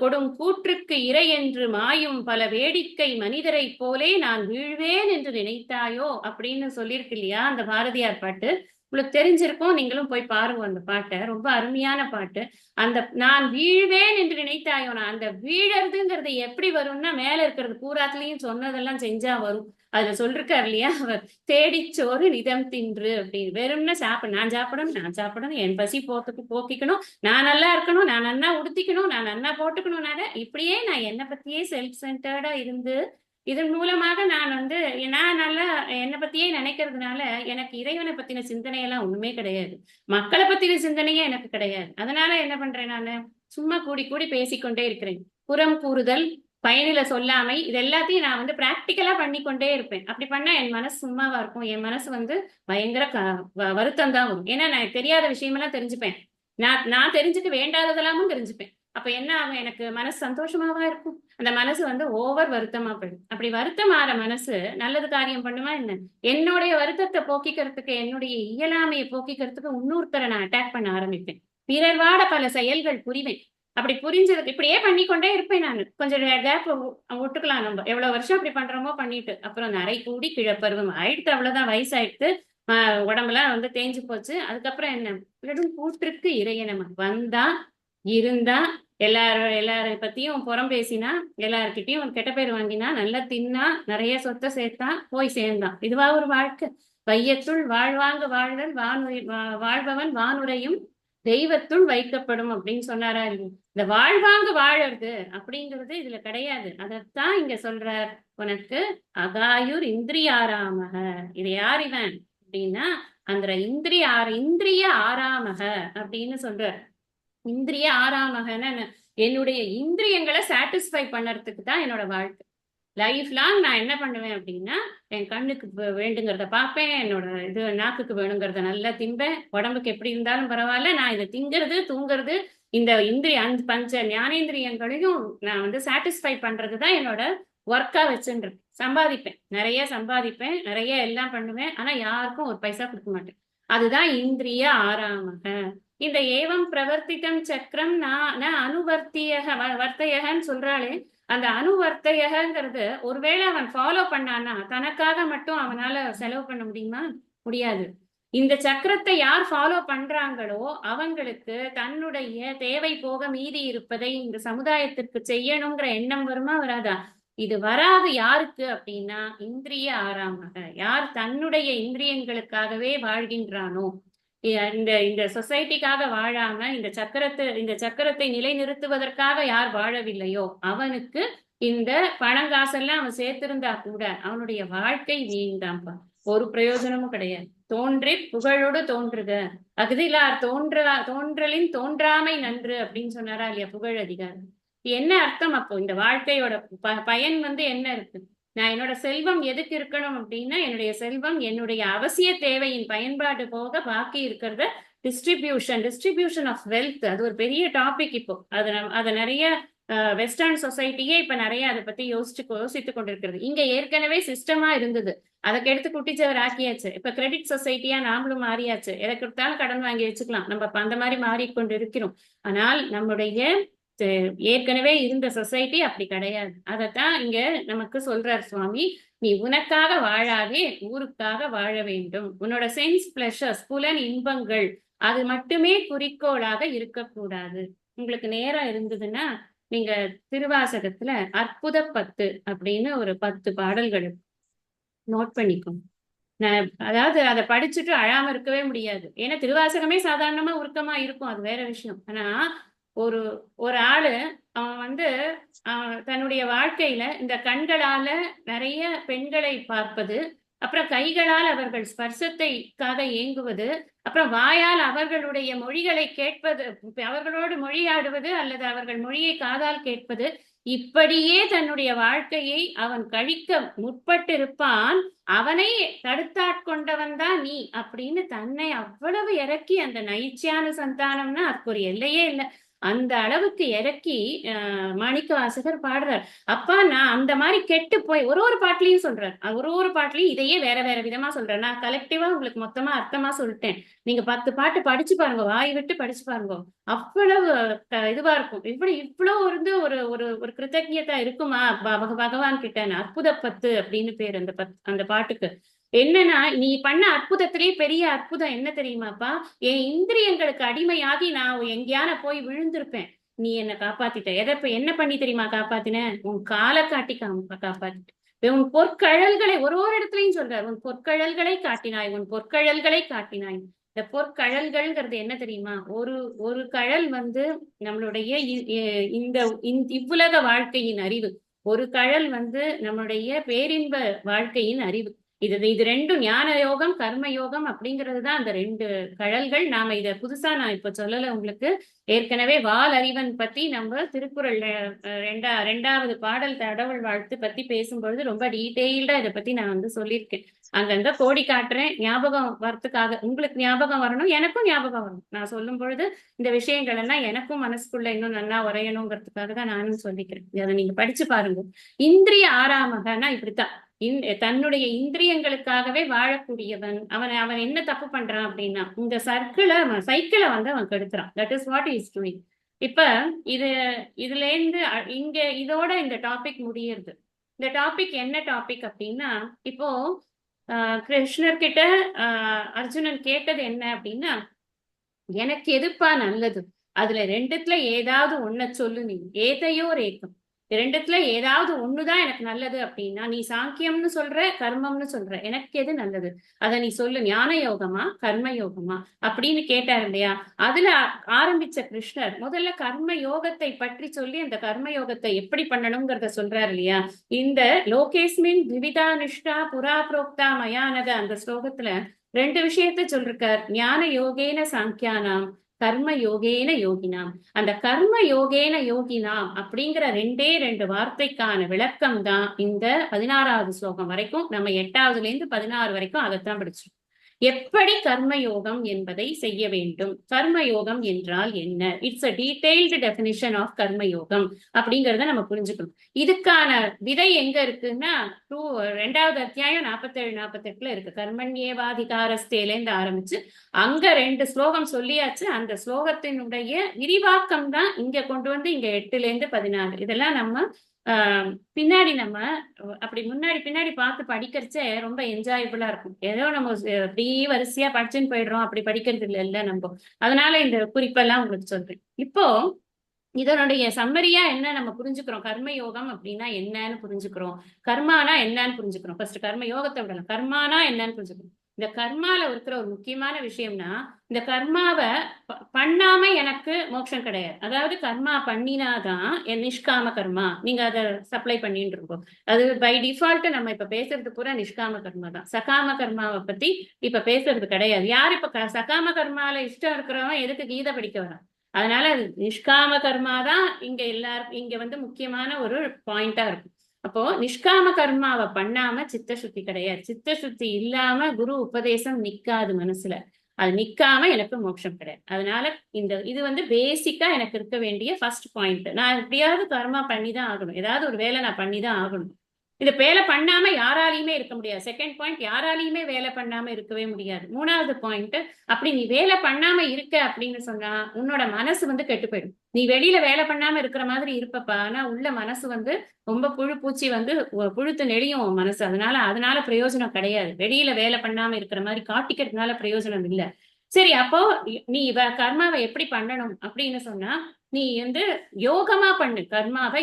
கொடும் கூற்றுக்கு இறை என்று மாயும் பல வேடிக்கை மனிதரை போலே நான் வீழ்வேன் என்று நினைத்தாயோ அப்படின்னு சொல்லியிருக்கு இல்லையா அந்த பாரதியார் பாட்டு. உங்களுக்கு தெரிஞ்சிருக்கும், நீங்களும் போய் பாருங்க அந்த பாட்டை. ரொம்ப அருமையான பாட்டு. அந்த நான் வீழ்வேன் என்று நினைத்தாயோ, நான் அந்த வீழறதுங்கிறது எப்படி வரும்னா, மேல இருக்கிறது பூராத்துலயும் சொன்னதெல்லாம் செஞ்சா வரும். அதுல சொல்லிருக்காரு இல்லையா, அவர் தேடிச்சோறு நிதம் தின்று அப்படின்னு. வெறும்னா நான் சாப்பிடணும், என் பசி போக்கிக்கணும், நான் நல்லா இருக்கணும், நான் நன்னா உடுத்திக்கணும், நான் நன்னா போட்டுக்கணும், இப்படியே நான் என்னை பத்தியே செல்ஃப் சென்டர்டா இருந்து இதன் மூலமாக நான் நான் நல்லா என்னை பத்தியே நினைக்கிறதுனால எனக்கு இறைவனை பத்தின சிந்தனையெல்லாம் ஒண்ணுமே கிடையாது. மக்களை பத்தின சிந்தனையே எனக்கு கிடையாது. அதனால என்ன பண்றேன், நான் சும்மா கூடி கூடி பேசிக்கொண்டே இருக்கிறேன். புறம் கூறுதல், பயனில சொல்லாமை, இது எல்லாத்தையும் நான் பிராக்டிக்கலா பண்ணிக்கொண்டே இருப்பேன். அப்படி பண்ணா என் மனசு சும்மாவா இருக்கும். என் மனசு பயங்கர வருத்தம் தான் வரும். ஏன்னா நான் தெரியாத விஷயமெல்லாம் தெரிஞ்சுப்பேன். நான் தெரிஞ்சுக்க வேண்டாததெல்லாமும் தெரிஞ்சுப்பேன். அப்ப என்ன ஆகும், எனக்கு மனசு சந்தோஷமாவா இருக்கும். அந்த மனசு ஓவர் வருத்தமா போயிடும். அப்படி வருத்தம் ஆற மனசு நல்லது காரியம் பண்ணுமா என்ன? என்னுடைய வருத்தத்தை போக்கிக்கிறதுக்கு, என்னுடைய இயலாமையை போக்கிக்கிறதுக்கு இன்னொருத்தரை நான் அட்டாக் பண்ண ஆரம்பிப்பேன். பிறர் வாட பல செயல்கள் புரிவேன். அப்படி புரிஞ்சதுக்கு இப்படியே பண்ணிக்கொண்டே இருப்பேன். நான் கொஞ்சம் கேப் விட்டுக்கலாம். நம்ம எவ்வளவு வருஷம் அப்படி பண்றோமோ பண்ணிட்டு அப்புறம் நரை கூடி கிழப்பருவம் ஆயிடுத்து. அவ்வளவுதான், வயசாயிடுத்து, உடம்பெல்லாம் தேஞ்சு போச்சு. அதுக்கப்புறம் என்ன, விடும் கூற்றுக்கு இறையனமா வந்தா இருந்தா எல்லாரை பத்தியும் புறம் பேசினா, எல்லார்கிட்டையும் கெட்ட பேர் வாங்கினா, நல்லா தின்னா, நிறைய சொத்தை சேர்த்தா, போய் சேர்ந்தான். இதுவா ஒரு வாழ்க்கை? வையத்துள் வாழ்வாங்க வாழ்தல் வாழ்பவன் வானுரையும் தெய்வத்துள் வைக்கப்படும் அப்படின்னு சொன்னாரா இல்லையா? இந்த வாழ்வாங்க வாழறது அப்படிங்கிறது இதுல கிடையாது. அதத்தான் இங்க சொல்றார், உனக்கு அகாயுர் இந்திரியாராமக. இது யார் இவன் அப்படின்னா, அந்த இந்திரிய ஆராமக அப்படின்னு சொல்றார். இந்திரிய ஆறாமகன்னு என்னுடைய இந்திரியங்களை சாட்டிஸ்ஃபை பண்ணறதுக்கு தான் என்னோட வாழ்க்கை. லைஃப் லாங் நான் என்ன பண்ணுவேன் அப்படின்னா, என் கண்ணுக்கு வேண்டுங்கிறத பார்ப்பேன், என்னோட நாக்குக்கு வேணுங்கிறத நல்லா திம்பேன். உடம்புக்கு எப்படி இருந்தாலும் பரவாயில்ல, நான் இதை திங்கிறது தூங்குறது, இந்த பஞ்ச ஞானேந்திரியங்களையும் நான் சாட்டிஸ்ஃபை பண்றதுதான் என்னோட ஒர்க்கா வச்சுருக்கேன். சம்பாதிப்பேன், நிறைய சம்பாதிப்பேன், நிறைய எல்லாம் பண்ணுவேன். ஆனா யாருக்கும் ஒரு பைசா கொடுக்க மாட்டேன். அதுதான் இந்திரிய ஆறாமக. இந்த ஏவம் பிரவர்த்தித்தம் சக்கரம் நான் வர்த்தையகன்னு சொல்றாளே, அந்த அனுவர்த்தையகங்கிறது ஒருவேளை அவன் ஃபாலோ பண்ணானா தனக்காக மட்டும் அவனால செலவு பண்ண முடியுமா? முடியாது. இந்த சக்கரத்தை யார் ஃபாலோ பண்றாங்களோ அவங்களுக்கு தன்னுடைய தேவை போக மீதி இருப்பதை இந்த சமுதாயத்திற்கு செய்யணுங்கிற எண்ணம் வருமா வராதா? இது வராது. யாருக்கு அப்படின்னா, இந்திரிய ஆறாமக. யார் தன்னுடைய இந்திரியங்களுக்காகவே வாழ்கின்றானோ, இந்த இந்த சொசைட்டிக்காக வாழாம இந்த சக்கரத்தை நிலைநிறுத்துவதற்காக யார் வாழவில்லையோ அவனுக்கு இந்த பணங்காசெல்லாம் அவன் சேர்த்திருந்தா கூட அவனுடைய வாழ்க்கை வீண்தான்ப்பா. ஒரு பிரயோஜனமும் கிடையாது. தோன்றி புகழோடு தோன்றுக அகுதிலார் தோன்றலின் தோன்றாமை நன்று அப்படின்னு சொன்னாரா இல்லையா புகழதிகாரம். என்ன அர்த்தம் அப்போ? இந்த வாழ்க்கையோட பயன் என்ன இருக்கு? நான் என்னோட செல்வம் எதுக்கு இருக்கணும் அப்படின்னா, என்னுடைய செல்வம் என்னுடைய அவசிய தேவையின் பயன்பாடு போக பாக்கி இருக்கிறத டிஸ்ட்ரிபியூஷன் ஆஃப் வெல்த். அது ஒரு பெரிய டாபிக் இப்போ. அதை நிறைய வெஸ்டர்ன் சொசைட்டியே இப்ப நிறைய அதை பத்தி யோசித்து கொண்டிருக்கிறது. இங்க ஏற்கனவே சிஸ்டமா இருந்தது, அதை கெடுத்து குட்டிச்சவர் ஆக்கியாச்சு. இப்ப கிரெடிட் சொசைட்டியா நாமளும் மாறியாச்சு. எதை கொடுத்தாலும் கடன் வாங்கி வச்சுக்கலாம், நம்ம அந்த மாதிரி மாறிக்கொண்டு இருக்கிறோம். ஆனால் நம்முடைய ஏற்கனவே இருந்த சொசைட்டி அப்படி கிடையாது. அதைத்தான் இங்க நமக்கு சொல்றார் சுவாமி. நீ உனக்காக வாழாதே, ஊருக்காக வாழ வேண்டும். உன்னோட சென்ஸ் பிளஷர்ஸ், புலன் இன்பங்கள், அது மட்டுமே குறிக்கோளாக இருக்கக்கூடாது. உங்களுக்கு நேரம் இருந்ததுன்னா நீங்க திருவாசகத்துல அற்புத 10 அப்படின்னு ஒரு 10 பாடல்கள் நோட் பண்ணிக்கோங்க. அதாவது அதை படிச்சுட்டு அழாம இருக்கவே முடியாது. ஏன்னா திருவாசகமே சாதாரணமா உருக்கமா இருக்கும், அது வேற விஷயம். ஆனா ஒரு ஒரு ஆளு அவன் தன்னுடைய வாழ்க்கையில இந்த கண்களால நிறைய பெண்களை பார்ப்பது, அப்புறம் கைகளால் அவர்கள் ஸ்பர்சத்தைக்காக ஏங்குவது, அப்புறம் வாயால் அவர்களுடைய மொழிகளை கேட்பது, அவர்களோடு மொழியாடுவது அல்லது அவர்கள் மொழியை காதால் கேட்பது, இப்படியே தன்னுடைய வாழ்க்கையை அவன் கழிக்க முற்பட்டிருப்பான். அவனை தடுத்தாட்கொண்டவன் தான் நீ அப்படின்னு தன்னை அவ்வளவு இறக்கி, அந்த நைச்சியான சந்தானம்னா அதுக்கு ஒரு எல்லையே இல்லை, அந்த அளவுக்கு இறக்கி மாணிக்க வாசகர் பாடுறார். அப்பா நான் அந்த மாதிரி கெட்டு போய் ஒரு பாட்டுலயும் சொல்றாரு, ஒரு பாட்டுலயும் இதையே வேற வேற விதமா சொல்றாரு. நான் கலெக்டிவா உங்களுக்கு மொத்தமா அர்த்தமா சொல்லிட்டேன். நீங்க 10 பாட்டு படிச்சு பாருங்க, வாய் விட்டு படிச்சு பாருங்க. அவ்வளவு இதுவா இருக்கும். இவ்வளவு ஒரு ஒரு ஒரு கிருத்தஜ்ஞதா இருக்குமா பகவான் கிட்ட. அற்புத 10 அப்படின்னு பேர் அந்த பாட்டுக்கு. என்னன்னா, நீ பண்ண அற்புதத்திலேயே பெரிய அற்புதம் என்ன தெரியுமாப்பா? என் இந்திரியங்களுக்கு அடிமையாகி நான் எங்கேயான போய் விழுந்திருப்பேன், நீ என்ன காப்பாத்திட்ட. என்ன பண்ணி தெரியுமா காப்பாத்தின? உன் காலை காட்டி காப்பாத்திட்ட. உன் பொற்கழல்களை ஒரு இடத்துலயும் சொல்றாரு, உன் பொற்கழல்களை காட்டினாய், உன் பொற்கழல்களை காட்டினாய். இந்த பொற்கழல்கள்ங்கிறது என்ன தெரியுமா? ஒரு கழல் நம்மளுடைய இந்த இவ்வுலக வாழ்க்கையின் அறிவு, ஒரு கழல் நம்மளுடைய பேரின்ப வாழ்க்கையின் அறிவு. இது ரெண்டும் ஞான யோகம் கர்ம யோகம் அப்படிங்கிறதுதான் அந்த 2 கழல்கள். நாம இத புதுசா நான் இப்ப சொல்லல உங்களுக்கு. ஏற்கனவே வால் அறிவன் பத்தி நம்ம திருக்குறள் 2வது பாடல் கடவுள் வாழ்த்து பத்தி பேசும்பொழுது ரொம்ப டீட்டெயில்டா இதை பத்தி நான் சொல்லியிருக்கேன். அங்கங்க கோடி காட்டுறேன், ஞாபகம் வரத்துக்காக. உங்களுக்கு ஞாபகம் வரணும், எனக்கும் ஞாபகம் வரணும். நான் சொல்லும் பொழுது இந்த விஷயங்கள் எல்லாம் எனக்கும் மனசுக்குள்ள இன்னும் நல்லா உரையணுங்கிறதுக்காக தான் நானும் சொல்லிக்கிறேன். அதை நீங்க படிச்சு பாருங்க. இந்திரிய ஆறாமகனா இப்படித்தான், தன்னுடைய இந்திரியங்களுக்காகவே வாழக்கூடியவன். அவன் என்ன தப்பு பண்றான் அப்படின்னா, இந்த சைக்கிளை அவன் கெடுக்கிறான். That is what is doing. இப்ப இதுல இருந்து இதோட இந்த டாபிக் முடியுது. இந்த டாபிக் என்ன டாபிக் அப்படின்னா, இப்போ கிருஷ்ணர் கிட்ட அர்ஜுனன் கேட்டது என்ன அப்படின்னா, எனக்கு எதுப்பா நல்லது, அதுல 2த்துல ஏதாவது ஒன்ன சொல்லு, நீ ஏதையோ ரேக்கம், 2த்துல ஏதாவது ஒண்ணுதான் எனக்கு நல்லது அப்படின்னா, நீ சாங்கியம்னு சொல்ற கர்மம்னு சொல்ற, எனக்கு எது நல்லது அதை நீ சொல்லு, ஞான யோகமா கர்ம யோகமா அப்படின்னு கேட்டார் இல்லையா? அதுல ஆரம்பிச்ச கிருஷ்ணர் முதல்ல கர்ம யோகத்தை பற்றி சொல்லி அந்த கர்ம யோகத்தை எப்படி பண்ணணுங்கிறத சொல்றாரு இல்லையா? இந்த லோகேஸ்மின் திவிதா நிஷ்டா புரா புரோக்தா மயானக அந்த ஸ்லோகத்துல 2 விஷயத்தை சொல்லிருக்கார். ஞான யோகேன சாங்கியானாம், கர்ம யோகேன யோகினாம். அந்த கர்ம யோகேன யோகினாம் அப்படிங்கிற 2 வார்த்தைக்கான விளக்கம் தான் இந்த 16வது ஸ்லோகம் வரைக்கும். நம்ம 8வதுல இருந்து 16 வரைக்கும் அதைத்தான் படிச்சோம். எப்படி கர்மயோகம் என்பதை செய்ய வேண்டும், கர்மயோகம் என்றால் என்ன, it's a detailed definition of கர்மயோகம் அப்படிங்கறத நம்ம புரிஞ்சுக்கணும். இதுக்கான விதை எங்க இருக்குன்னா 2வது அத்தியாயம் 47-48 இருக்கு. கர்மண்யேவாதிகாரஸ்தேலேருந்து ஆரம்பிச்சு அங்க 2 ஸ்லோகம் சொல்லியாச்சு. அந்த ஸ்லோகத்தினுடைய விரிவாக்கம் தான் இங்க கொண்டு இங்க 8ல இருந்து 16. இதெல்லாம் நம்ம பின்னாடி நம்ம அப்படி முன்னாடி பின்னாடி பார்த்து படிக்கிறச்சே ரொம்ப என்ஜாயபிளா இருக்கும். ஏதோ நம்ம அப்படியே வரிசையா படிச்சுன்னு போயிடுறோம், அப்படி படிக்கிறது இல்ல நம்ம. அதனால இந்த குறிப்பெல்லாம் உங்களுக்கு சொல்றேன். இப்போ இதனுடைய சம்மரியா என்ன நம்ம புரிஞ்சுக்கிறோம், கர்மயோகம் அப்படின்னா என்னன்னு புரிஞ்சுக்கிறோம், கர்மானா என்னன்னு புரிஞ்சுக்கிறோம். ஃபர்ஸ்ட் கர்ம யோகத்தை விடலாம், கர்மானா என்னன்னு புரிஞ்சுக்கிறோம். இந்த கர்மால இருக்கிற ஒரு முக்கியமான விஷயம்னா, இந்த கர்மாவை பண்ணாம எனக்கு மோட்சம் கிடையாது. அதாவது கர்மா பண்ணினாதான் என் நிஷ்காம கர்மா நீங்க அதை சப்ளை பண்ணிட்டு இருக்கோம். அது பை டிஃபால்ட் நம்ம இப்ப பேசுறது பூரா நிஷ்காம கர்மா தான். சகாம கர்மாவை பத்தி இப்ப பேசுறது கிடையாது. யார் இப்ப சகாம கர்மால இஷ்டம் இருக்கிறவன் எதுக்கு கீதை படிக்க வரான்? அதனால அது நிஷ்காம கர்மா தான் இங்க எல்லாரும் இங்க வந்து முக்கியமான ஒரு பாயிண்டா இருக்கும். அப்போ நிஷ்காம கர்மாவை பண்ணாம சித்த சுத்தி கிடையாது. சித்த சுத்தி இல்லாம குரு உபதேசம் நிக்காது மனசுல. அது நிக்காம எனக்கு மோட்சம் கிடையாது. அதனால இது வந்து பேசிக்கா எனக்கு இருக்க வேண்டிய ஃபர்ஸ்ட் பாயிண்ட். நான் எப்படியாவது கர்மா பண்ணிதான் ஆகணும். ஏதாவது ஒரு வேலை நான் பண்ணிதான் ஆகணும். இந்த வேலை பண்ணாம யாராலையுமே இருக்க முடியாது. செகண்ட் பாயிண்ட், யாராலையுமே வேலை பண்ணாம இருக்கவே முடியாது. மூணாவது பாயிண்ட், அப்படி நீ வேலை பண்ணாம இருக்க அப்படின்னு சொன்னா உன்னோட மனசு வந்து கெட்டு போயிடும். நீ வெளியில வேலை பண்ணாம இருக்கிற மாதிரி இருப்பப்பா, ஆனா உள்ள மனசு வந்து ரொம்ப புழு பூச்சி வந்து புழுத்து நெளியும் மனசு. அதனால பிரயோஜனம் கிடையாது. வெளியில வேலை பண்ணாம இருக்கிற மாதிரி காட்டிக்கிறதுனால பிரயோஜனம் இல்லை. சரி, அப்போ நீ கர்மாவை எப்படி பண்ணணும் அப்படின்னு சொன்னா, நீ வந்து யோகமா பண்ணு. கர்மாவை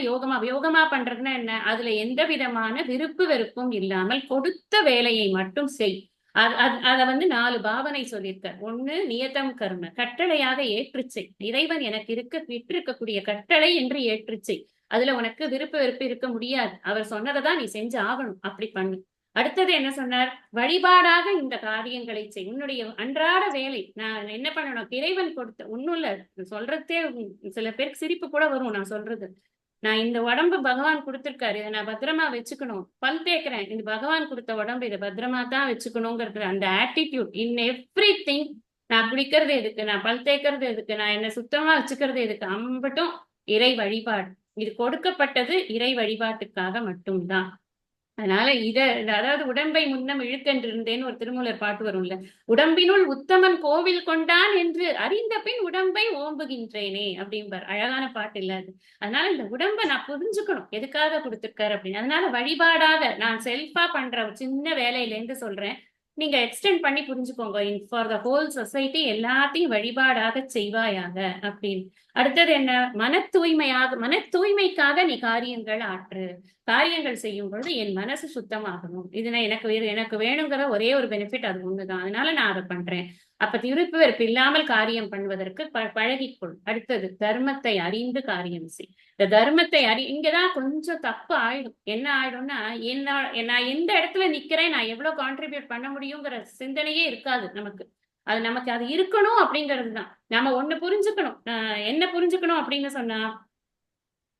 யோகமா பண்றதுன்னா என்ன? அதுல எந்த விதமான விருப்பு வெறுப்பும் இல்லாமல் கொடுத்த வேலையை மட்டும் செய். அத வந்து 4 பாவனை சொல்லியிருக்க. ஒண்ணு நியதம் கர்ம, கட்டளையாக ஏற்றுச்சை. இறைவன் எனக்கு விட்டிருக்கக்கூடிய கட்டளை என்று ஏற்றுச்சை. அதுல உனக்கு விருப்பு வெறுப்பு இருக்க முடியாது. அவர் சொன்னதை நீ செஞ்சு ஆகணும். அப்படி பண்ணு. அடுத்தது என்ன சொன்னார்? வழிபாடாக இந்த காரியங்களை செய். உன்னுடைய அன்றாட வேலை நான் என்ன பண்ணணும்? இறைவன் கொடுத்த ஒண்ணும் இல்ல, சொல்றதே சில பேருக்கு சிரிப்பு கூட வரும் நான் சொல்றது. நான் இந்த உடம்பு பகவான் கொடுத்திருக்காரு, இதை நான் பத்திரமா வச்சுக்கணும். பல் தேய்க்கிறேன், இந்த பகவான் கொடுத்த உடம்பு, இதை பத்திரமா தான் வச்சுக்கணுங்கிறது அந்த ஆட்டிடியூட் இன் எவ்ரி திங். நான் குளிக்கிறது எதுக்கு, நான் பல் தேய்க்கிறது எதுக்கு, நான் என்ன சுத்தமா வச்சுக்கிறது எதுக்கு, அம்பட்டும் இறை வழிபாடு. இது கொடுக்கப்பட்டது இறை வழிபாட்டுக்காக மட்டும்தான். அதனால அதாவது உடம்பை முன்னம் இழுக்கென்றிருந்தேன்னு ஒரு திருமூலர் பாட்டு வரும்ல, உடம்பினுள் உத்தமன் கோவில் கொண்டான் என்று அறிந்த பின் உடம்பை ஓம்புகின்றேனே அப்படிம்பார். அழகான பாட்டு இல்ல அது. அதனால இந்த உடம்பை நான் புரிஞ்சுக்கணும் எதுக்காக கொடுத்திருக்காரு அப்படின்னு. அதனால வழிபாடாக நான் செல்ஃபா பண்ற சின்ன வேலையில இருந்து சொல்றேன், நீங்க எக்ஸ்டெண்ட் பண்ணி புரிஞ்சுக்கோங்க. ஃபார் த ஹோல் சொசைட்டி எல்லாத்தையும் வழிபாடாக செய்வாயாக அப்படின்னு. அடுத்தது என்ன? மன தூய்மைக்காக நீ காரியங்கள் ஆற்று. காரியங்கள் செய்யும் பொழுது என் மனசு சுத்தமாகணும். இது எனக்கு வேணுங்கிற ஒரே ஒரு பெனிஃபிட் அது ஒண்ணுதான். அதனால நான் அதை பண்றேன். அப்ப விருப்பு வெறுப்பு இல்லாமல் காரியம் பண்ணுவதற்கு பழகிக்கொள். அடுத்தது தர்மத்தை அறிந்து காரியம் செய். இந்த தர்மத்தை இங்கதான் கொஞ்சம் தப்பு ஆயிடும். என்ன ஆயிடும்னா, நான் எந்த இடத்துல நிக்கிறேன், நான் எவ்வளவு கான்ட்ரிபியூட் பண்ண முடியுங்கிற சிந்தனையே இருக்காது நமக்கு. நமக்கு அது இருக்கணும் அப்படிங்கிறது தான். நம்ம ஒண்ணு புரிஞ்சுக்கணும். என்ன புரிஞ்சுக்கணும் அப்படின்னு சொன்னா,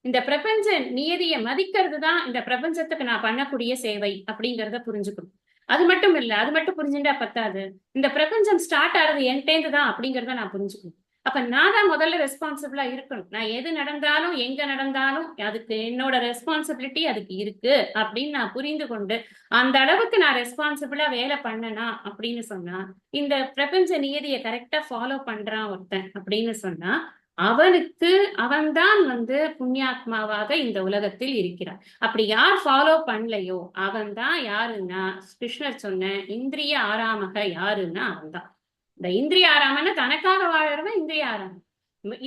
இந்த பிரபஞ்ச நியதியை மதிக்கிறது தான் இந்த பிரபஞ்சத்துக்கு நான் பண்ணக்கூடிய சேவை அப்படிங்கிறத புரிஞ்சுக்கணும். அது மட்டும் இல்ல, அது மட்டும் புரிஞ்சுட்டா பத்தாது. இந்த பிரபஞ்சம் ஸ்டார்ட் ஆறது என்கிட்டேந்து தான் அப்படிங்கிறத நான் புரிஞ்சுக்கணும். அப்ப நான் தான் முதல்ல ரெஸ்பான்சிபிளா இருக்கணும். நான் எது நடந்தாலும் எங்க நடந்தாலும் அதுக்கு என்னோட ரெஸ்பான்சிபிலிட்டி அதுக்கு இருக்கு அப்படின்னு நான் புரிந்து கொண்டு அந்த அளவுக்கு நான் ரெஸ்பான்சிபிளா வேலை பண்ணனா அப்படின்னு சொன்னா, இந்த பிரபஞ்ச நியதியை கரெக்டா ஃபாலோ பண்றான் ஒருத்தன் அப்படின்னு சொன்னா, அவன்தான் வந்து புண்ணியாத்மாவாக இந்த உலகத்தில் இருக்கிறான். அப்படி யார் ஃபாலோ பண்ணலையோ அவன் தான் யாருன்னா, கிருஷ்ணர் சொன்ன இந்திரிய ஆறாமக யாருன்னா அவன்தான். இந்த இந்திரிய ஆறாமன்னா தனக்காக வாழறவன் இந்திரிய ஆறாமன்.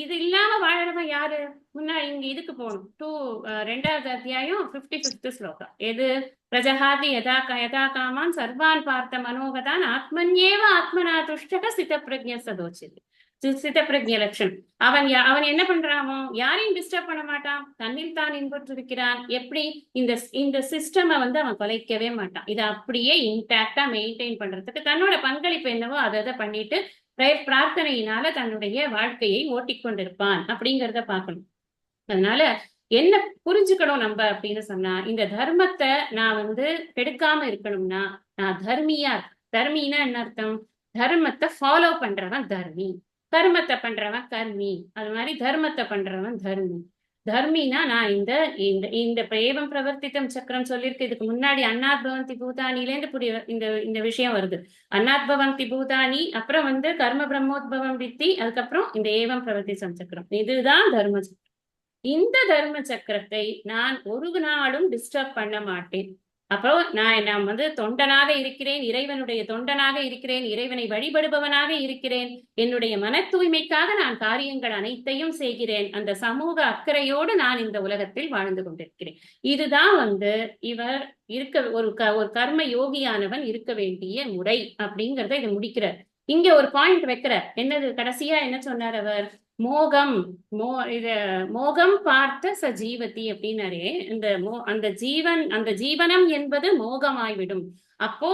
இது இல்லாம வாழறவன் யாரு? முன்னாடி இங்க இதுக்கு போகணும். 2வது அத்தியாயம் 55th ஸ்லோகா. எது? பிரஜஹாதி யதா காமான் சர்வான் பார்த்த மனோகதான் ஆத்மன்யேவ ஆத்மனா துஷ்டக சித பிரஜ்ஞ சதோச்சிது. சித்த பிரஜ்ஞ லட்சணம். அவன் என்ன பண்றானோ, யாரையும் டிஸ்டர்ப் பண்ண மாட்டான், தன்னில் தான் இன்புற்றிருக்கிறான். எப்படி? இந்த சிஸ்டமை வந்து அவன் தொலைக்கவே மாட்டான். இதை அப்படியே இன்டாக்டா மெயின்டைன் பண்றதுக்கு தன்னோட பங்களிப்பு என்னவோ அதை பண்ணிட்டு பிரார்த்தனையினால தன்னுடைய வாழ்க்கையை ஓட்டிக்கொண்டிருப்பான் அப்படிங்கிறத பார்க்கணும். அதனால என்ன புரிஞ்சுக்கணும் நம்ம அப்படின்னு சொன்னா, இந்த தர்மத்தை நான் வந்து கெடுக்காம இருக்கணும்னா நான் தர்மின்னா என்ன அர்த்தம்? தர்மத்தை ஃபாலோ பண்றவன் தர்மி, கர்மத்தை பண்றவன் கர்மி. அது மாதிரி தர்மத்தை பண்றவன் தர்மி. தர்மினா நான் இந்த ஏவம் பிரவர்த்தித்தம் சக்கரம் சொல்லியிருக்கு. இதுக்கு முன்னாடி அன்னாத் பவந்தி பூதானிலேருந்து இந்த விஷயம் வருது. அன்னாத் பவந்தி பூதானி, அப்புறம் வந்து கர்ம பிரம்மோத்பவம் வித்தி, அதுக்கப்புறம் இந்த ஏவம் பிரவர்த்தித்தம் சக்கரம். இதுதான் தர்ம சக்கரம். இந்த தர்ம சக்கரத்தை நான் ஒரு நாளும் டிஸ்டர்ப் பண்ண மாட்டேன். அப்போ நான் வந்து தொண்டனாக இருக்கிறேன், இறைவனுடைய தொண்டனாக இருக்கிறேன், இறைவனை வழிபடுபவனாக இருக்கிறேன், என்னுடைய மன தூய்மைக்காக நான் காரியங்கள் அனைத்தையும் செய்கிறேன், அந்த சமூக அக்கறையோடு நான் இந்த உலகத்தில் வாழ்ந்து கொண்டிருக்கிறேன். இதுதான் வந்து இவர் ஒரு கர்ம யோகியானவன் இருக்க வேண்டிய முறை அப்படிங்கறத இதை முடிக்கிறார். இங்க ஒரு பாயிண்ட் வைக்கிறார். என்னது கடைசியா என்ன சொன்னார் அவர்? மோகம் மோகம் பார்த்த சஜீவதி அப்படின்னாரே, அந்த ஜீவனம் என்பது மோகமாய்விடும். அப்போ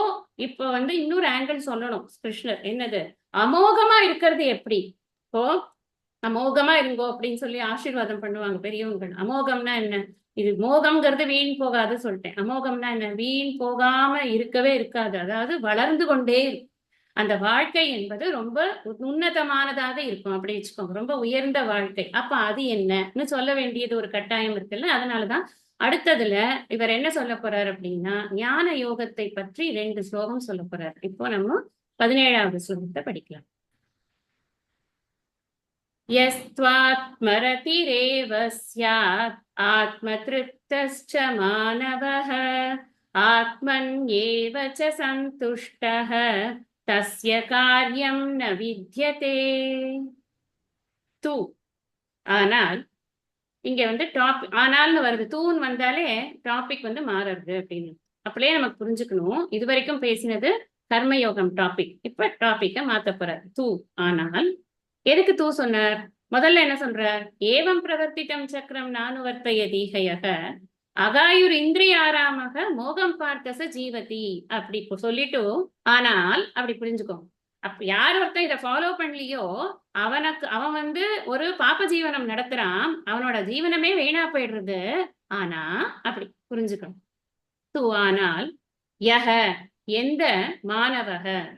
இப்ப வந்து இன்னொரு ஆங்கிள் சொல்லணும் கிருஷ்ணர். என்னது? அமோகமா இருக்கிறது எப்படி? இப்போ அமோகமா இருங்கோ அப்படின்னு சொல்லி ஆசீர்வாதம் பண்ணுவாங்க பெரியவங்க. அமோகம்னா என்ன? இது மோகம்ங்கிறது வீண் போகாது சொல்லிட்டேன். அமோகம்னா என்ன? வீண் போகாம இருக்கவே இருக்காது. அதாவது வளர்ந்து கொண்டே இருக்கும். அந்த வாழ்க்கை என்பது ரொம்ப உன்னதமானதாக இருக்கும் அப்படி வச்சுக்கோங்க. ரொம்ப உயர்ந்த வாழ்க்கை. அப்ப அது என்னன்னு சொல்ல வேண்டியது ஒரு கட்டாயம் இருக்குல்ல. அதனாலதான் அடுத்ததுல இவர் என்ன சொல்ல போறாரு அப்படின்னா, ஞான யோகத்தை பற்றி 2 ஸ்லோகம் சொல்ல போறாரு. இப்போ நம்ம 17வது ஸ்லோகத்தை படிக்கலாம். யஸ்த்வாத்மரதிரேவ ஸ்யாத் ஆத்மத்ருப்தஸ்ச மானவஹ ஆத்மன்யேவ ச சந்துஷ்டஹ தஸ்ய காரியம் ந வித்யதே. தூ ஆனால் இங்க வந்து ஆனால்னு வருது. தூன்னு வந்தாலே டாபிக் வந்து மாறுறது அப்படின்னு அப்படியே நமக்கு புரிஞ்சுக்கணும். இது வரைக்கும் பேசினது கர்மயோகம் டாபிக். இப்ப டாபிக்க மாத்த போறார். தூ ஆனால் எதுக்கு தூ சொன்னார்? முதல்ல என்ன சொல்றார்? ஏவம் பிரவர்த்திதம் சக்கரம் நானுவர்த்தய தீகையக அகாயுர் இந்திரியாராமக மோகம் பார்த்தச ஜீவதி அப்படி சொல்லிட்டு, ஆனால் அப்படி புரிஞ்சுக்கோ. அப்ப யார் ஒருத்தன் இதை ஃபாலோ பண்ணலையோ அவன் வந்து ஒரு பாப்ப ஜீவனம் நடத்துறான். அவனோட ஜீவனமே வீணா போயிடுறது. ஆனா அப்படி புரிஞ்சுக்கணும். தூ ஆனால் யக எந்த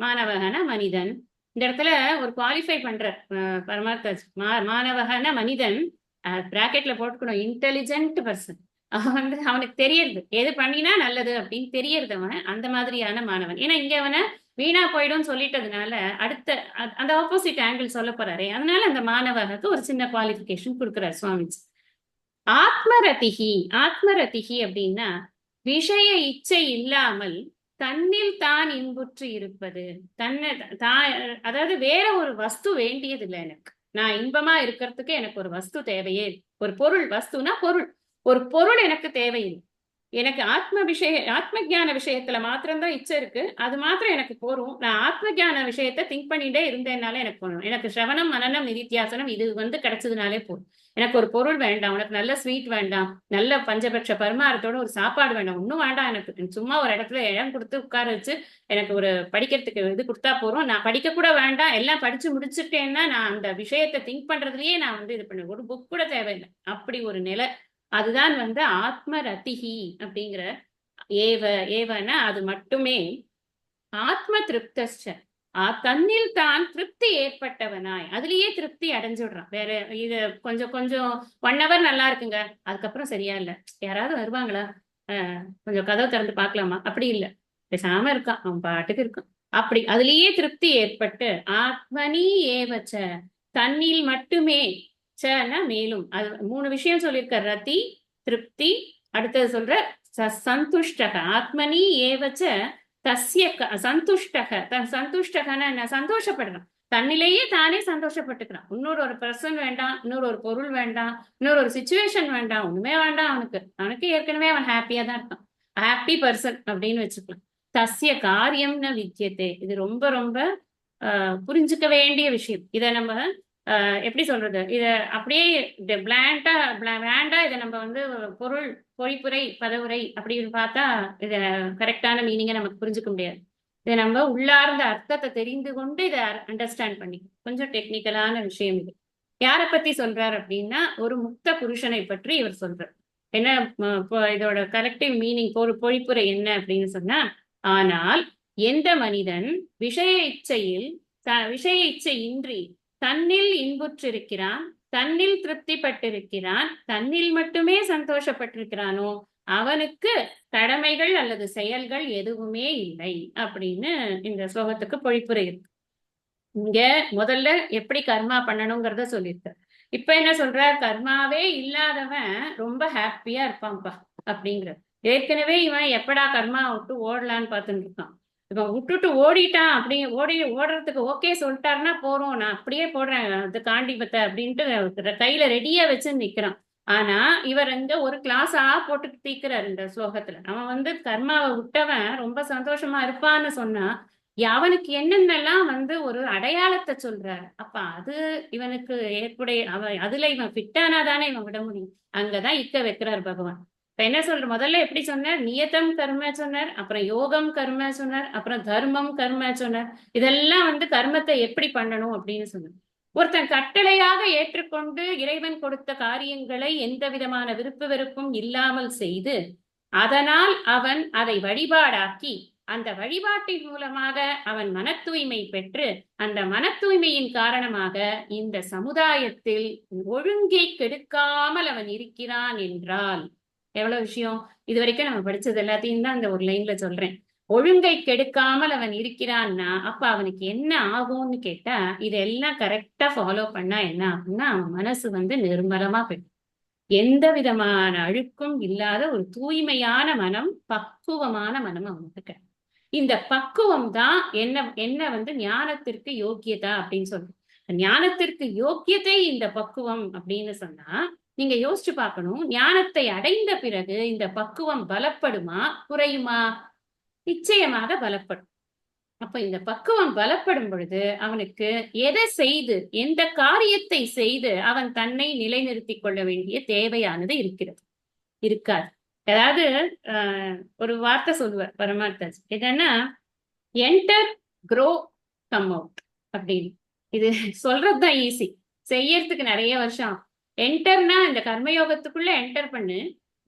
மாணவகன மனிதன். இந்த இடத்துல ஒரு குவாலிஃபை பண்ற பரமார்த்த மாணவகன மனிதன் பிராக்கெட்ல போட்டுக்கணும். Intelligent person. அவன் வந்து அவனுக்கு தெரியறது எது பண்ணினா நல்லது அப்படின்னு தெரியறது. அவன் அந்த மாதிரியான மாணவன். ஏன்னா இங்க அவனை வீணா போயிடும் சொல்லிட்டதுனால அடுத்த அந்த ஆப்போசிட் ஆங்கிள் சொல்ல போறாரு. அதனால அந்த மாணவனுக்கு ஒரு சின்ன குவாலிபிகேஷன் கொடுக்கிறார் சுவாமிஜி. ஆத்மரதிகி அப்படின்னா விஷய இச்சை இல்லாமல் தன்னில் தான் இன்புற்று இருப்பது. அதாவது வேற ஒரு வஸ்து வேண்டியது இல்லை எனக்கு. நான் இன்பமா இருக்கிறதுக்கு எனக்கு ஒரு வஸ்து தேவையே. ஒரு பொருள், வஸ்துனா பொருள், ஒரு பொருள் எனக்கு தேவையில்லை. எனக்கு ஆத்ம ஜான விஷயத்துல மாத்திரம்தான் இச்சை இருக்கு. அது மாத்திரம் எனக்கு போரும். நான் ஆத்ம ஜான விஷயத்த திங்க் பண்ணிட்டே இருந்தேனால எனக்கு போகணும். எனக்கு சிரவணம் மனனம் நிதித்தியாசனம் இது வந்து கிடைச்சதுனாலே போதும். எனக்கு ஒரு பொருள் வேண்டாம், உனக்கு நல்ல ஸ்வீட் வேண்டாம், நல்ல பஞ்சபட்ச பரிமாரத்தோட ஒரு சாப்பாடு வேண்டாம், ஒன்னும் வேண்டாம். எனக்கு சும்மா ஒரு இடத்துல இடம் கொடுத்து உட்கார வச்சு எனக்கு ஒரு படிக்கிறதுக்கு இது கொடுத்தா போறோம். நான் படிக்க கூட வேண்டாம், எல்லாம் படிச்சு முடிச்சுட்டேன்னா நான் அந்த விஷயத்த திங்க் பண்றதுலயே நான் வந்து இது பண்ண ஒரு புக் கூட தேவையில்லை. அப்படி ஒரு நிலை. அதுதான் வந்து ஆத்ம ரதிகி அப்படிங்கிற. ஏவனா அது மட்டுமே. ஆத்ம திருப்தஸ்ட தன்னில் தான் திருப்தி ஏற்பட்டவனாய் அதுலயே திருப்தி அடைஞ்சுடுறான். வேற இது கொஞ்சம் 1 hour நல்லா இருக்குங்க, அதுக்கப்புறம் சரியா இல்ல, யாராவது வருவாங்களா, கொஞ்சம் கதவு திறந்து பார்க்கலாமா, அப்படி இல்ல, பேசாம இருக்கான், அவன் பாட்டுக்கு இருக்கான். அப்படி அதுலயே திருப்தி ஏற்பட்டு ஆத்மனி ஏவச்ச தன்னில் மட்டுமே சனா மேலும். அது 3 விஷயம் சொல்லியிருக்க. ரதி, திருப்தி, அடுத்தது சொல்ற சந்துஷ்டக. ஆத்மனி ஏவச்ச தஸ்ய சந்துஷ்டக. சந்துஷ்டகன என்ன? சந்தோஷப்படுறான். தன்னிலேயே தானே சந்தோஷப்பட்டுக்கிறான். இன்னொரு ஒரு பர்சன் வேண்டாம், இன்னொரு ஒரு பொருள் வேண்டாம், இன்னொரு ஒரு சிச்சுவேஷன் வேண்டாம், ஒண்ணுமே வேண்டாம். அவனுக்கு ஏற்கனவே அவன் ஹாப்பியா தான் இருக்கான். ஹாப்பி பர்சன் அப்படின்னு வச்சுக்கலாம். தஸ்ய காரியம்னு வித்தியதே. இது ரொம்ப ரொம்ப புரிஞ்சுக்க வேண்டிய விஷயம். இதை நம்ம எப்படி சொல்றது, இத அப்படியே பிளாண்டா இதை நம்ம வந்து பொருள், பொழிப்புரை, பதவுரை அப்படின்னு பார்த்தா இத கரெக்டான மீனிங்கை நமக்கு புரிஞ்சுக்க முடியாது. இதை நம்ம உள்ளார்ந்த அர்த்தத்தை தெரிந்து கொண்டு இதை அண்டர்ஸ்டாண்ட் பண்ணி, கொஞ்சம் டெக்னிக்கலான விஷயம் இது. யாரை பத்தி சொல்றாரு அப்படின்னா, ஒரு முக்த புருஷனை பற்றி இவர் சொல்றார். என்ன இதோட கலெக்டிவ் மீனிங், பொழிப்புரை என்ன அப்படின்னு சொன்னா, ஆனால் எந்த மனிதன் விஷய இச்சையின்றி தன்னில் இன்புற்றிருக்கிறான், தன்னில் திருப்திப்பட்டிருக்கிறான், தன்னில் மட்டுமே சந்தோஷப்பட்டிருக்கிறானோ அவனுக்கு கடமைகள் அல்லது செயல்கள் எதுவுமே இல்லை அப்படின்னு இந்த ஸ்லோகத்துக்கு பொழிப்புரை இருக்கு. இங்க முதல்ல எப்படி கர்மா பண்ணணுங்கிறத சொல்லியிருக்க. இப்ப என்ன சொல்ற? கர்மாவே இல்லாதவன் ரொம்ப ஹாப்பியா இருப்பான்ப்பா அப்படிங்கிற. ஏற்கனவே இவன் எப்படா கர்மா விட்டு ஓடலான்னு பார்த்துட்டு இருக்கான். இவன் விட்டுட்டு ஓடிட்டான், அப்படி ஓடுறதுக்கு ஓகே சொல்லிட்டாருன்னா போறோம், நான் அப்படியே போடுறேன் அது காண்டிபத்தை அப்படின்ட்டு கையில ரெடியா வச்சு நிக்கிறான். ஆனா இவர் ஒரு கிளாஸா போட்டு தீக்குறாரு இந்த ஸ்லோகத்துல. அவன் கர்மாவை விட்டவன் ரொம்ப சந்தோஷமா இருப்பான்னு சொன்னா அவனுக்கு என்னென்னலாம் ஒரு அடையாளத்தை சொல்றாரு. அப்ப அது இவனுக்கு ஏற்புடைய அதுல இவன் ஃபிட்டானா தானே இவன் விட முடியும். அங்கதான் இக்க வைக்கிறார் பகவான். இப்ப என்ன சொல்ற, முதல்ல எப்படி சொன்னார்? நியதம் கர்ம சொன்னார், அப்புறம் யோகம் கர்ம சொன்னார், அப்புறம் தர்மம் கர்ம சொன்னார். இதெல்லாம் கர்மத்தை எப்படி பண்ணணும் அப்படின்னு சொன்னார். ஒருத்தன் கட்டளையாக ஏற்றுக்கொண்டு இறைவன் கொடுத்த காரியங்களை எந்த விதமான விருப்பு வெறுப்பும் இல்லாமல் செய்து அதனால் அவன் அதை வழிபாடாக்கி அந்த வழிபாட்டின் மூலமாக அவன் மன தூய்மை பெற்று அந்த மன தூய்மையின் காரணமாக இந்த சமுதாயத்தில் ஒழுங்கை கெடுக்காமல் அவன் இருக்கிறான் என்றால் எவ்வளவு விஷயம். இது வரைக்கும் நம்ம படிச்சது எல்லாத்தையும் தான் இந்த ஒரு லைன்ல சொல்றேன். ஒழுங்கை கெடுக்காமல் அவன் இருக்கிறான்னா அப்ப அவனுக்கு என்ன ஆகும்னு கேட்டா இதெல்லாம் கரெக்டா ஃபாலோ பண்ணா என்ன ஆகும்னா அவன் மனசு நிர்மலமா பெற்று எந்த விதமான அழுக்கும் இல்லாத ஒரு தூய்மையான மனம், பக்குவமான மனம் அவனுக்கு. இந்த பக்குவம் தான் என்ன ஞானத்திற்கு யோக்கியதா அப்படின்னு சொல்றோம். ஞானத்திற்கு யோக்கியத்தை இந்த பக்குவம் அப்படின்னு சொன்னா நீங்க யோசிச்சு பார்க்கணும். ஞானத்தை அடைந்த பிறகு இந்த பக்குவம் பலப்படுமா குறையுமா? நிச்சயமாக பலப்படும். அப்ப இந்த பக்குவம் பலப்படும் பொழுது அவனுக்கு எதை செய்து எந்த காரியத்தை செய்து அவன் தன்னை நிலைநிறுத்திக் கொள்ள வேண்டிய தேவையானது இருக்காது. அதாவது ஒரு வார்த்தை சொல்லுவார் பரமார்த்தாஜ், என்னன்னா என்டர் க்ரோ கம் அவுட் அப்படின்னு. இது சொல்றதுதான் ஈஸி, செய்யறதுக்கு நிறைய வருஷம். என்டர்னா இந்த கர்மயோகத்துக்குள்ள என்டர் பண்ணு,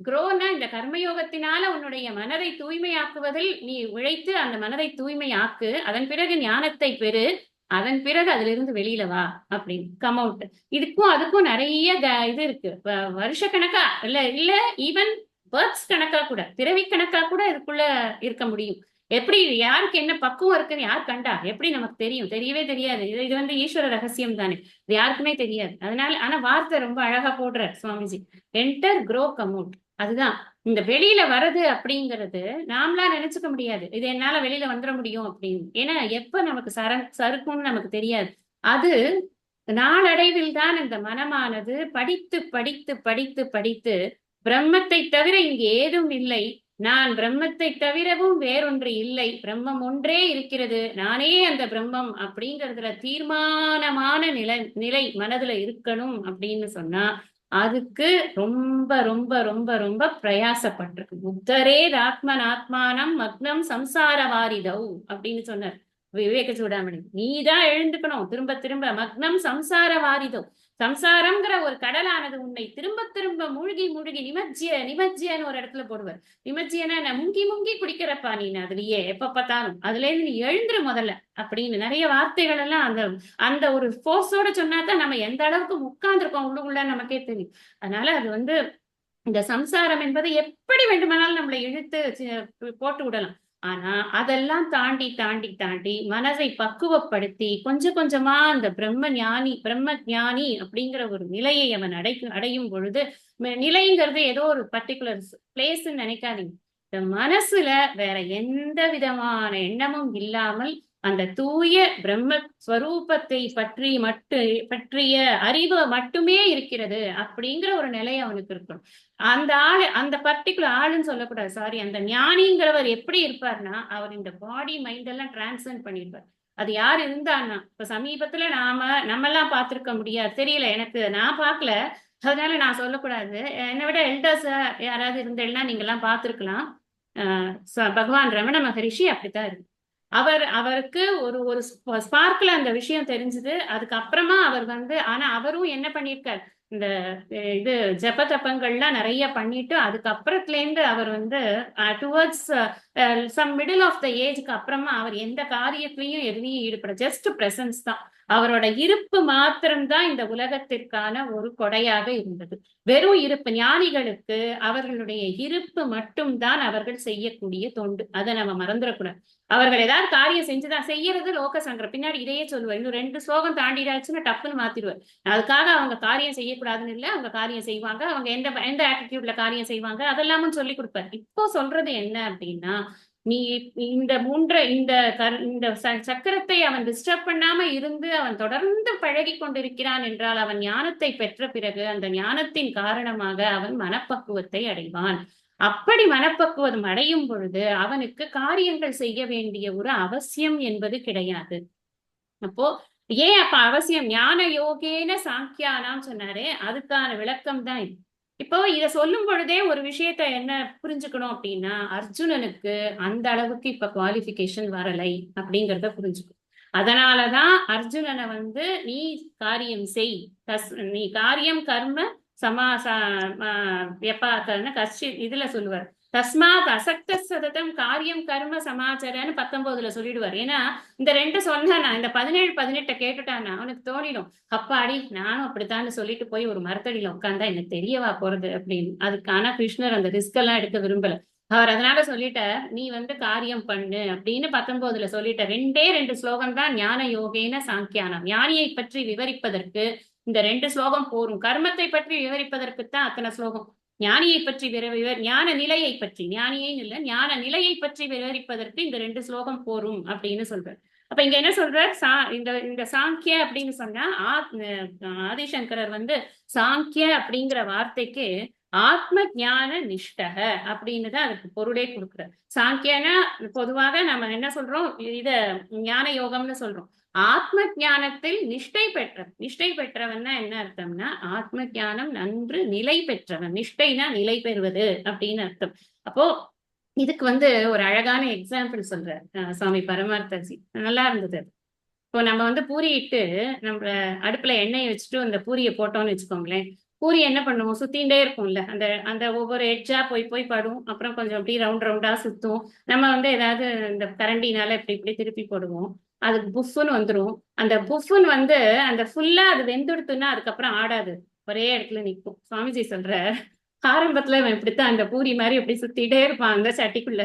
குரோனா இந்த கர்மயோகத்தினால உன்னுடைய மனதை தூய்மையாக்குவதில் நீ உழைத்து அந்த மனதை தூய்மையாக்கு, அதன் பிறகு ஞானத்தை பெறு, அதன் பிறகு அதுல இருந்து வெளியில வா அப்படின்னு. Come out. இதுக்கும் அதுக்கும் நிறைய இது இருக்கு. வருஷ கணக்கா இல்ல ஈவன் பர்த்ஸ் கணக்கா கூட, பிறவி கணக்கா கூட இதுக்குள்ள இருக்க முடியும். எப்படி யாருக்கு என்ன பக்குவம் இருக்குன்னு யார் கண்டா எப்படி நமக்கு தெரியும்? தெரியவே தெரியாது. இது ஈஸ்வர ரகசியம் தானே, இது யாருக்குமே தெரியாது. அதனால ஆனா வார்த்தை ரொம்ப அழகா போடுற Swamiji, enter grow come out. அதுதான் இந்த வெளியில வர்றது அப்படிங்கிறது நாமளா நினைச்சுக்க முடியாது. இது என்னால வெளியில வந்துட முடியும் அப்படின்னு. ஏன்னா எப்ப நமக்கு சறுக்கும்னு நமக்கு தெரியாது. அது நாளடைவில் தான் இந்த மனமானது படித்து படித்து படித்து படித்து பிரம்மத்தை தவிர இங்கு ஏதும் இல்லை, நான் பிரம்மத்தை தவிரவும் வேறொன்று இல்லை, பிரம்மம் ஒன்றே இருக்கிறது, நானே அந்த பிரம்மம் அப்படிங்கிறதுல தீர்மானமான நிலை மனதுல இருக்கணும் அப்படின்னு சொன்னா அதுக்கு ரொம்ப ரொம்ப ரொம்ப ரொம்ப பிரயாசப்பட்டிருக்கு. புத்தரே ஆத்மனாத்மானம் மக்னம் சம்சார வாரிதவ் அப்படின்னு சொன்னார் விவேக சூடாமணி. நீதான் எழுந்துக்கணும் திரும்ப திரும்ப. மக்னம் சம்சார வாரிதவ், சம்சாரம்ங்கிற ஒரு கடலானது உன்னை திரும்ப திரும்ப மூழ்கி மூழ்கி நிமஜ்ஜியன்னு ஒரு இடத்துல போடுவார். நிமஜ்ஜியனா முங்கி முங்கி குடிக்கிறப்பா நீ அதுலயே எப்ப பார்த்தாலும், அதுல இருந்து நீ எழுந்துரு முதல்ல அப்படின்னு நிறைய வார்த்தைகள் எல்லாம் அந்த ஒரு போர்ஸோட சொன்னாதான் நம்ம எந்த அளவுக்கு உட்கார்ந்துருக்கோம் உள்ளுக்குள்ள நமக்கே தெரியும். அதனால அது இந்த சம்சாரம் என்பது எப்படி வேண்டுமானாலும் நம்மளை இழுத்து போட்டு விடலாம். ஆனா அதெல்லாம் தாண்டி தாண்டி தாண்டி மனதை பக்குவப்படுத்தி கொஞ்சம் கொஞ்சமா அந்த பிரம்ம ஞானி அப்படிங்கிற ஒரு நிலையை அவன் அடையும் பொழுது, நிலைங்கிறது ஏதோ ஒரு பர்டிகுலர் பிளேஸ்ன்னு நினைக்காதீங்க. இந்த மனசுல வேற எந்த விதமான எண்ணமும் இல்லாமல் அந்த தூய பிரம்மஸ்வரூபத்தை பற்றிய அறிவு மட்டுமே இருக்கிறது அப்படிங்கிற ஒரு நிலை அவனுக்கு இருக்கணும். அந்த பர்டிகுலர் ஆளுன்னு சொல்லக்கூடாது, சாரி, அந்த ஞானிங்கிறவர் எப்படி இருப்பார்னா அவர் இந்த பாடி மைண்ட் எல்லாம் டிரான்ஸ்சென்ட் பண்ணிருப்பார். அது யார் இருந்தான்னா இப்ப சமீபத்துல நம்மெல்லாம் பார்த்திருக்க முடியாது, தெரியல எனக்கு, நான் பார்க்கல, அதனால நான் சொல்லக்கூடாது. என்னை விட எல்டர்ஸ் யாராவது இருந்தேன்னா நீங்க எல்லாம் பார்த்திருக்கலாம். பகவான் ரமண மகரிஷி அப்படித்தான் இருக்கு. அவருக்கு ஒரு ஸ்பார்க்ல அந்த விஷயம் தெரிஞ்சது. அதுக்கப்புறமா அவர் ஆனா அவரும் என்ன பண்ணிருக்கார், இந்த இது ஜப தப்பங்கள்லாம் நிறைய பண்ணிட்டு அதுக்கப்புறத்துல இருந்து அவர் towards some middle of the ஏஜ்க்கு அப்புறமா அவர் எந்த காரியத்திலையும் எதுலையும் ஈடுபட, ஜஸ்ட் பிரசன்ஸ் தான். அவரோட இருப்பு மாத்திரம்தான் இந்த உலகத்திற்கான ஒரு கொடையாக இருந்தது. வெறும் இருப்பு. ஞானிகளுக்கு அவர்களுடைய இருப்பு மட்டும்தான் அவர்கள் செய்யக்கூடிய தொண்டு. அதை நம்ம மறந்துடக்கூடாது. அவர்கள் ஏதாவது காரியம் செஞ்சுதான் செய்யறது லோக சங்கரம். பின்னாடி இதையே சொல்லுவார். இன்னும் 2 ஸ்லோகம் தாண்டிடாச்சுன்னா டப்புன்னு மாத்திடுவார். அதுக்காக அவங்க காரியம் செய்யக்கூடாதுன்னு இல்லை, அவங்க காரியம் செய்வாங்க. அவங்க எந்த எந்த ஆட்டிடியூட்ல காரியம் செய்வாங்க அதெல்லாமும் சொல்லி கொடுப்பார். இப்போ சொல்றது என்ன அப்படின்னா, நீ இந்த இந்த சக்கரத்தை அவன் டிஸ்டர்ப் பண்ணாம இருந்து அவன் தொடர்ந்து பழகி கொண்டிருக்கிறான் என்றால், அவன் ஞானத்தை பெற்ற பிறகு அந்த ஞானத்தின் காரணமாக அவன் மனப்பக்குவத்தை அடைவான். அப்படி மனப்பக்குவம் அடையும் பொழுது அவனுக்கு காரியங்கள் செய்ய வேண்டிய ஒரு அவசியம் என்பது கிடையாது. அப்போ ஏன் அப்ப அவசியம்? ஞான யோகேன சாங்கியானாம் சொன்னாரே, அதுக்கான விளக்கம் தான் இது. இப்போ இத சொல்லும் பொழுதே ஒரு விஷயத்த என்ன புரிஞ்சுக்கணும் அப்படின்னா, அர்ஜுனனுக்கு அந்த அளவுக்கு இப்ப குவாலிபிகேஷன் வரலை அப்படிங்கிறத புரிஞ்சுக்கணும். அதனாலதான் அர்ஜுனனை நீ காரியம் செய், நீ காரியம் கர்ம கஷ்டி இதுல சொல்லுவார். தஸ்மாத் அசக்த சததம் காரியம் கர்ம சமாச்சாரன்னு 19ல சொல்லிடுவார். ஏன்னா இந்த 2 சொன்னானா, இந்த 17, 18 கேட்டுட்டானா அவனுக்கு தோணிடும், அப்பாடி நானும் அப்படித்தான்னு சொல்லிட்டு போய் ஒரு மரத்தடியில உட்கார்ந்தா எனக்கு தெரியவா போறது அப்படின்னு. அதுக்கான கிருஷ்ணர் அந்த ரிஸ்க் எல்லாம் எடுக்க விரும்பல. அவர் அதனால சொல்லிட்ட, நீ காரியம் பண்ணு அப்படின்னு 19ல சொல்லிட்ட. 2 ஸ்லோகம் தான் ஞான யோகேன சாங்கியானம். ஞானியை பற்றி விவரிப்பதற்கு இந்த 2 ஸ்லோகம் போரும். கர்மத்தை பற்றி விவரிப்பதற்குத்தான் அத்தனை ஸ்லோகம். ஞானியை பற்றி ஞான நிலையை பற்றி, ஞானியை இல்ல ஞான நிலையை பற்றி விவரிப்பதற்கு இந்த 2 ஸ்லோகம் போரும் அப்படின்னு சொல்றார். அப்ப இங்க என்ன சொல்றார்? இந்த சாங்கிய அப்படின்னு சொன்னா ஆதிசங்கரர் சாங்கிய அப்படிங்கிற வார்த்தைக்கு ஆத்ம ஞான நிஷ்டக அப்படின்னு தான் அதுக்கு பொருளே கொடுக்குறார். சாங்கியனா பொதுவாக நம்ம என்ன சொல்றோம், இத ஞான யோகம்னு சொல்றோம். ஆத்ம ஞானத்தில் நிஷ்டை பெற்றவன் என்ன அர்த்தம்னா, ஆத்ம ஞானம் நன்று நிலை பெற்றவன். நிஷ்டைனா நிலை பெறுவது அப்படின்னு அர்த்தம். அப்போ இதுக்கு ஒரு அழகான எக்ஸாம்பிள் சொல்ற சுவாமி பரமார்த்தஜி. நல்லா இருந்தது. இப்போ நம்ம பூரி இட்டு நம்ம அடுப்புல எண்ணெயை வச்சுட்டு அந்த பூரியை போட்டோம்னு வச்சுக்கோங்களேன். பூரி என்ன பண்ணுவோம், சுத்தின்ண்டே இருக்கும்ல, அந்த அந்த ஒவ்வொரு எட்ஜா போய் படும். அப்புறம் கொஞ்சம் அப்படி ரவுண்டா சுத்தும். நம்ம ஏதாவது இந்த கரண்டினால இப்படி திருப்பி போடுவோம். அதுக்கு புஃப்னு வந்துடும். அந்த புஃப்னு அந்த ஃபுல்லா அது வெந்துடுத்துன்னா அதுக்கப்புறம் ஆடாது, ஒரே இடத்துல நிற்கும். சுவாமிஜி சொல்ற, ஆரம்பத்துல அவன் இப்படித்தான் அந்த பூரி மாதிரி அப்படி சுத்திட்டே இருப்பான் அந்த சட்டிக்குள்ள.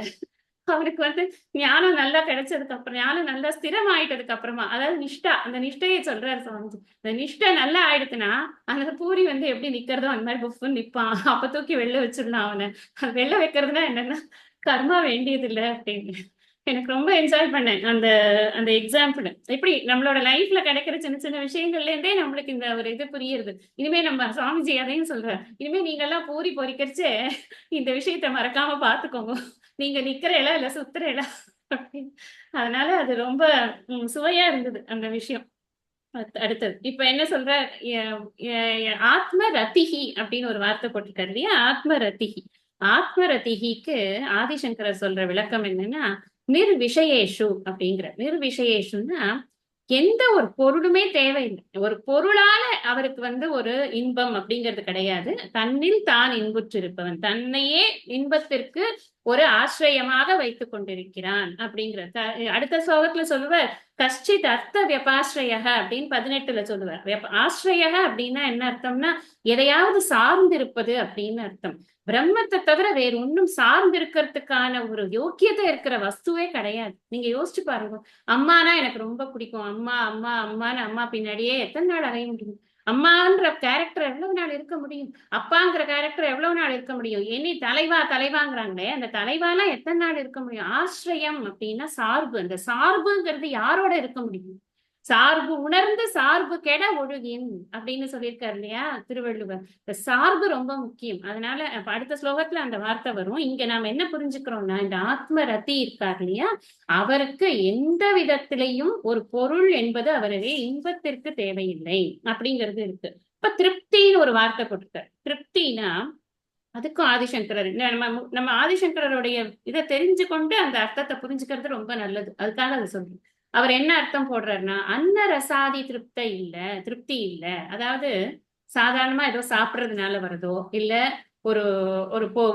அவனுக்கு ஞானம் நல்லா கிடைச்சதுக்கு அப்புறம், ஞானம் நல்லா ஸ்திரம் ஆயிட்டதுக்கு அப்புறமா, அதாவது நிஷ்டா, அந்த நிஷ்டையை சொல்றாரு சுவாமிஜி. இந்த நிஷ்டை நல்லா ஆயிடுச்சுன்னா அந்த பூரி எப்படி நிக்கிறதோ அந்த மாதிரி புஃப்னு நிப்பான். அப்ப தூக்கி வெளில வச்சிடலாம் அவனை. அது வெளில வைக்கிறதுனா என்னன்னா கர்மா வேண்டியது இல்லை அப்படின்னு. எனக்கு ரொம்ப என்ஜாய் பண்ணேன் அந்த அந்த எக்ஸாம்பிள். எப்படி நம்மளோட லைஃப்ல கிடைக்கிற சின்ன சின்ன விஷயங்கள்ல இருந்தே நம்மளுக்கு இந்த ஒரு இது புரியுது. இனிமே நம்ம சுவாமிஜி அதையும் சொல்ற, இனிமே நீங்க எல்லாம் பூரி பொறிக்கிறச்சே இந்த விஷயத்த மறக்காம பாத்துக்கோங்க, நீங்க நிக்கிறேல இல்ல சுத்துறேல அப்படின்னு. அதனால அது ரொம்ப சுவையா இருந்தது அந்த விஷயம். அடுத்தது இப்ப என்ன சொல்ற, ஆத்ம ரத்திகி அப்படின்னு ஒரு வார்த்தை போட்டிருக்காரு இல்லையா, ஆத்ம ரத்திகி. ஆத்ம ரத்திகிக்கு ஆதிசங்கரர் சொல்ற விளக்கம் என்னன்னா, நிர்விஷயேஷு அப்படிங்கிற. நிர்விஷயேஷுன்னா எந்த ஒரு பொருளுமே தேவையில்லை. ஒரு பொருளால அவருக்கு ஒரு இன்பம் அப்படிங்கிறது கிடையாது. தன்னில் தான் இன்புற்றிருப்பவன், தன்னையே இன்பத்திற்கு ஒரு ஆசிரியமாக வைத்துக் கொண்டிருக்கிறான் அப்படிங்கிற. அடுத்த ஸ்லோகத்துல சொல்லுவார், கஷ்டித் அர்த்த வியபாஸ்ரயக அப்படின்னு 18ல சொல்லுவார். ஆசிரியக அப்படின்னா என்ன அர்த்தம்னா, எதையாவது சார்ந்திருப்பது அப்படின்னு அர்த்தம். பிரம்மத்தை தவிர வேற ஒன்னும் சார்ந்து இருக்கிறதுக்கான ஒரு யோக்கியதை இருக்கிற வஸ்துவே கிடையாது. நீங்க யோசிச்சு பாருங்க. அம்மானா எனக்கு ரொம்ப பிடிக்கும், அம்மா அம்மா அம்மான்னு அம்மா பின்னாடியே எத்தனை நாள் அலைய முடியும்? அம்மான்ற கேரக்டர் எவ்வளவு நாள் இருக்க முடியும்? அப்பாங்கிற கேரக்டர் எவ்வளவு நாள் இருக்க முடியும்? இனி தலைவாங்கிறாங்களே, அந்த தலைவானா எத்தனை நாள் இருக்க முடியும்? ஆசிரியம் அப்படின்னா சார்பு. அந்த சார்புங்கிறது யாரோட இருக்க முடியும்? சார்பு உணர்ந்து சார்பு கெட ஒழுகின் அப்படின்னு சொல்லியிருக்காரு இல்லையா திருவள்ளுவர். இந்த சார்பு ரொம்ப முக்கியம். அதனால அடுத்த ஸ்லோகத்துல அந்த வார்த்தை வரும். இங்க நாம என்ன புரிஞ்சுக்கிறோம்னா, இந்த ஆத்ம ரத்தி இருக்கார் இல்லையா, அவருக்கு எந்த விதத்திலையும் ஒரு பொருள் என்பது அவருடைய இன்பத்திற்கு தேவையில்லை அப்படிங்கிறது இருக்கு. இப்ப திருப்தின்னு ஒரு வார்த்தை போட்டிருக்காரு. திருப்தினா அதுக்கும் ஆதிசங்கரர், நம்ம ஆதிசங்கரருடைய இதை தெரிஞ்சு கொண்டு அந்த அர்த்தத்தை புரிஞ்சுக்கிறது ரொம்ப நல்லது. அதுக்காக அதை சொல்றேன். அவர் என்ன அர்த்தம் போடுறாருன்னா, அன்ன ரசாதி திருப்தி இல்ல. அதாவது சாதாரணமா ஏதோ சாப்பிடுறதுனால வருதோ, இல்ல ஒரு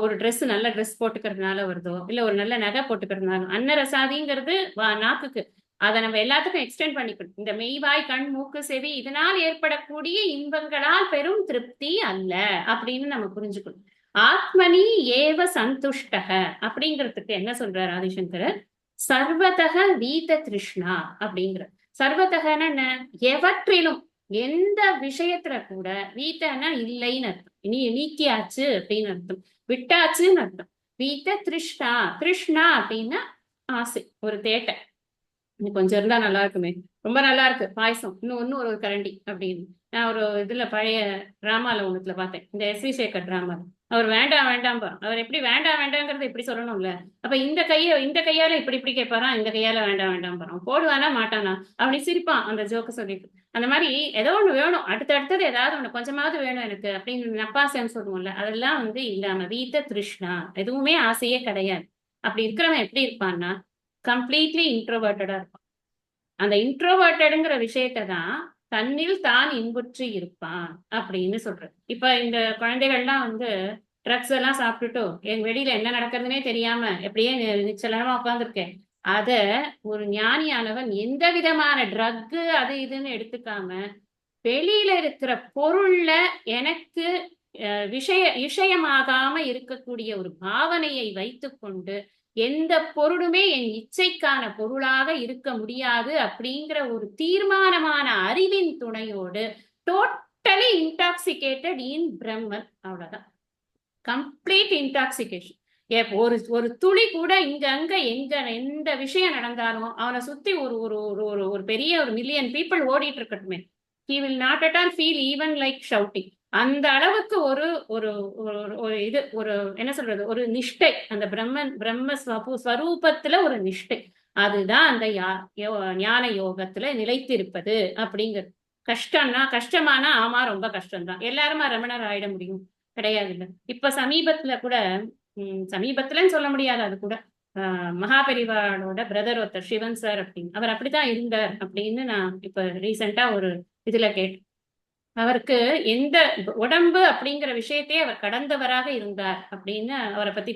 ஒரு ட்ரெஸ், நல்ல ட்ரெஸ் போட்டுக்கிறதுனால வருதோ, இல்ல ஒரு நல்ல நகை போட்டுக்கிறதுனால, அன்ன ரசாதிங்கிறது நாக்குக்கு. அதை நம்ம எல்லாத்துக்கும் எக்ஸ்டெண்ட் பண்ணிக்கணும். இந்த மெய்வாய் கண் மூக்கு செவி இதனால் ஏற்படக்கூடிய இன்பங்களால் பெரும் திருப்தி அல்ல அப்படின்னு நம்ம புரிஞ்சுக்கணும். ஆத்மனி ஏவ சந்துஷ்டக அப்படிங்கிறதுக்கு என்ன சொல்றார் ஆதிசங்கரர்? சர்வதக வீத திருஷ்ணா அப்படிங்கிற. சர்வதகன என்ன? எவற்றிலும், எந்த விஷயத்துல கூட, வீத்தனா இல்லைன்னு அர்த்தம், இனி நீக்கியாச்சு அப்படின்னு அர்த்தம், விட்டாச்சுன்னு அர்த்தம். வீத்த திருஷ்ணா, திருஷ்ணா அப்படின்னா ஆசை, ஒரு தேட்டை. இன்னும் கொஞ்சம் இருந்தா நல்லா இருக்குமே, ரொம்ப நல்லா இருக்கு பாயசம், இன்னும் ஒரு கரண்டி அப்படின்னு. நான் ஒரு இதுல பழைய டிராமால ஒண்ணுத்துல பார்த்தேன், இந்த எஸ் வி சேகர் டிராமா. அவர் வேண்டாம் வேண்டாம்பா, அவர் எப்படி வேண்டாம் வேண்டாங்கிறத எப்படி சொல்லணும்ல. அப்ப இந்த கையால இப்படி கேட்பாரான், இந்த கையால வேண்டாம் வேண்டாம் போறான், போடுவானா மாட்டானா அப்படி சிரிப்பான் அந்த ஜோக்க சொல்லிட்டு. அந்த மாதிரி ஏதோ ஒண்ணு வேணும், அடுத்தது ஏதாவது ஒண்ணு கொஞ்சமாவது வேணும் எனக்கு அப்படின்னு நப்பாசைன்னு சொல்லுவோம்ல, அதெல்லாம் இல்லாம வீத்த திருஷ்ணா, எதுவுமே ஆசையே கிடையாது. அப்படி இருக்கிறவன் எப்படி இருப்பான்னா கம்ப்ளீட்லி இன்ட்ரோவர்ட்டடா இருப்பான். அந்த இன்ட்ரோவர்ட்டடுங்கிற விஷயத்தை தான் தன்னில் தான் இன்புற்றி இருப்பான் அப்படின்னு சொல்றது. இப்ப இந்த குழந்தைகள்லாம் ட்ரக்ஸ் எல்லாம் சாப்பிட்டுட்டோ என் வெளியில என்ன நடக்கிறதுனே தெரியாம எப்படியே நிச்சலமா உட்காந்துருக்கேன். அத ஒரு ஞானியானவன் எந்த விதமான ட்ரக் அது இதுன்னு எடுத்துக்காம வெளியில இருக்கிற பொருள்ல எனக்கு விஷயமாகாம இருக்கக்கூடிய ஒரு பாவனையை வைத்துக்கொண்டு எந்த பொருளுமே என் இச்சைக்கான பொருளாக இருக்க முடியாது அப்படிங்கிற ஒரு தீர்மானமான அறிவின் துணையோடு டோட்டலி இன்டாக்சிகேட்டட் இன் பிரம்மன். அவ்வளவுதான், கம்ப்ளீட் இன்டாக்சிகேஷன். ஒரு துளி கூட இங்க அங்க எந்த விஷயம் நடந்தாலும் அவனை சுத்தி ஒரு ஒரு ஒரு ஒரு பெரிய ஒரு மில்லியன் பீப்புள் ஓடிட்டு இருக்கட்டுமே, he will not at all feel even like shouting. அந்த அளவுக்கு ஒரு ஒரு ஒரு இது ஒரு என்ன சொல்றது, ஒரு நிஷ்டை, அந்த பிரம்ம ஸ்வரூபத்துல ஒரு நிஷ்டை. அதுதான் அந்த ஞான யோகத்துல நிலைத்திருப்பது அப்படிங்கிறது. கஷ்டமானா ஆமா ரொம்ப கஷ்டம்தான். எல்லாருமா ரமணர் ஆயிட முடியும்? கிடையாது. இல்ல இப்ப சமீபத்துல கூட சமீபத்துலன்னு சொல்ல முடியாது, அது கூட மகாபெரிவாளோட பிரதர் ஒருத்தர் சிவன் சார் அப்படின்னு, அவர் அப்படித்தான் இருந்தார் அப்படின்னு நான் இப்ப ரீசெண்டா ஒரு இதுல கேட்டேன். அவருக்கு எந்த உடம்பு அப்படிங்கிற விஷயத்தையே அவர் கடந்தவராக இருந்தார் அப்படின்னு அவரை பத்தி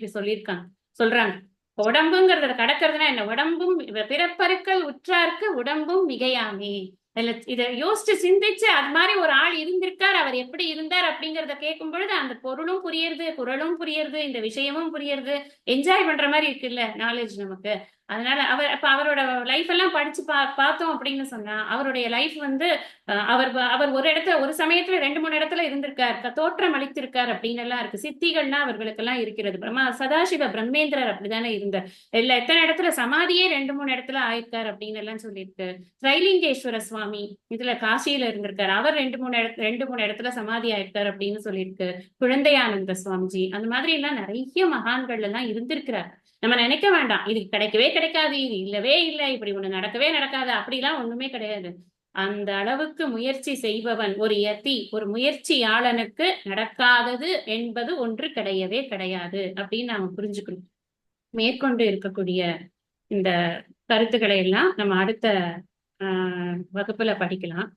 சொல்றாங்க. உடம்புங்கிறத கடக்கிறதுனா என்ன? உடம்பும் பிறப்பருக்கள் உற்றார்க்கு உடம்பும் மிகையாமே. இதை யோசிச்சு சிந்திச்சு அது மாதிரி ஒரு ஆள் இருந்திருக்கார், அவர் எப்படி இருந்தார் அப்படிங்கிறத கேட்கும் பொழுது அந்த பொருளும் புரியுறது, குரலும் புரியுறது, இந்த விஷயமும் புரியுறது, என்ஜாய் பண்ற மாதிரி இருக்குல்ல நாலேஜ் நமக்கு. அதனால அவரோட லைஃப் எல்லாம் படிச்சு பார்த்தோம் அப்படின்னு சொன்னா அவருடைய லைஃப் அவர் ஒரு சமயத்துல 2-3 இடத்துல இருந்திருக்கார், தோற்றம் அளித்திருக்கார் அப்படின்னு எல்லாம் இருக்கு. சித்திகள்னா அவர்களுக்கு எல்லாம் இருக்கிறது. சதாசிவ பிரம்மேந்திரர் அப்படிதானே இருந்தார். எத்தனை இடத்துல சமாதியே 2-3 இடத்துல ஆயிருக்கார் அப்படின்னு எல்லாம் சொல்லியிருக்கு. திரைலிங்கேஸ்வர சுவாமி இதுல காசியில இருந்திருக்காரு, அவர் 2-3 இடத்துல சமாதி ஆயிருக்கார் அப்படின்னு சொல்லியிருக்கு. குழந்தையானந்த சுவாமிஜி, அந்த மாதிரி எல்லாம் நிறைய மகான்கள் எல்லாம் இருந்திருக்கிறார். நம்ம நினைக்க வேண்டாம் இது கிடைக்கவே கிடைக்காது, இது இல்லவே இல்லை, இப்படி ஒண்ணு நடக்கவே நடக்காது, அப்படிலாம் ஒண்ணுமே கிடையாது. அந்த அளவுக்கு முயற்சி செய்பவன், ஒரு யதி, ஒரு முயற்சியாளனுக்கு நடக்காதது என்பது ஒன்று கிடையவே கிடையாது அப்படின்னு நாம புரிஞ்சுக்கணும். மேற்கொண்டு இருக்கக்கூடிய இந்த கருத்துக்களை எல்லாம் நம்ம அடுத்த வகுப்புல படிக்கலாம்.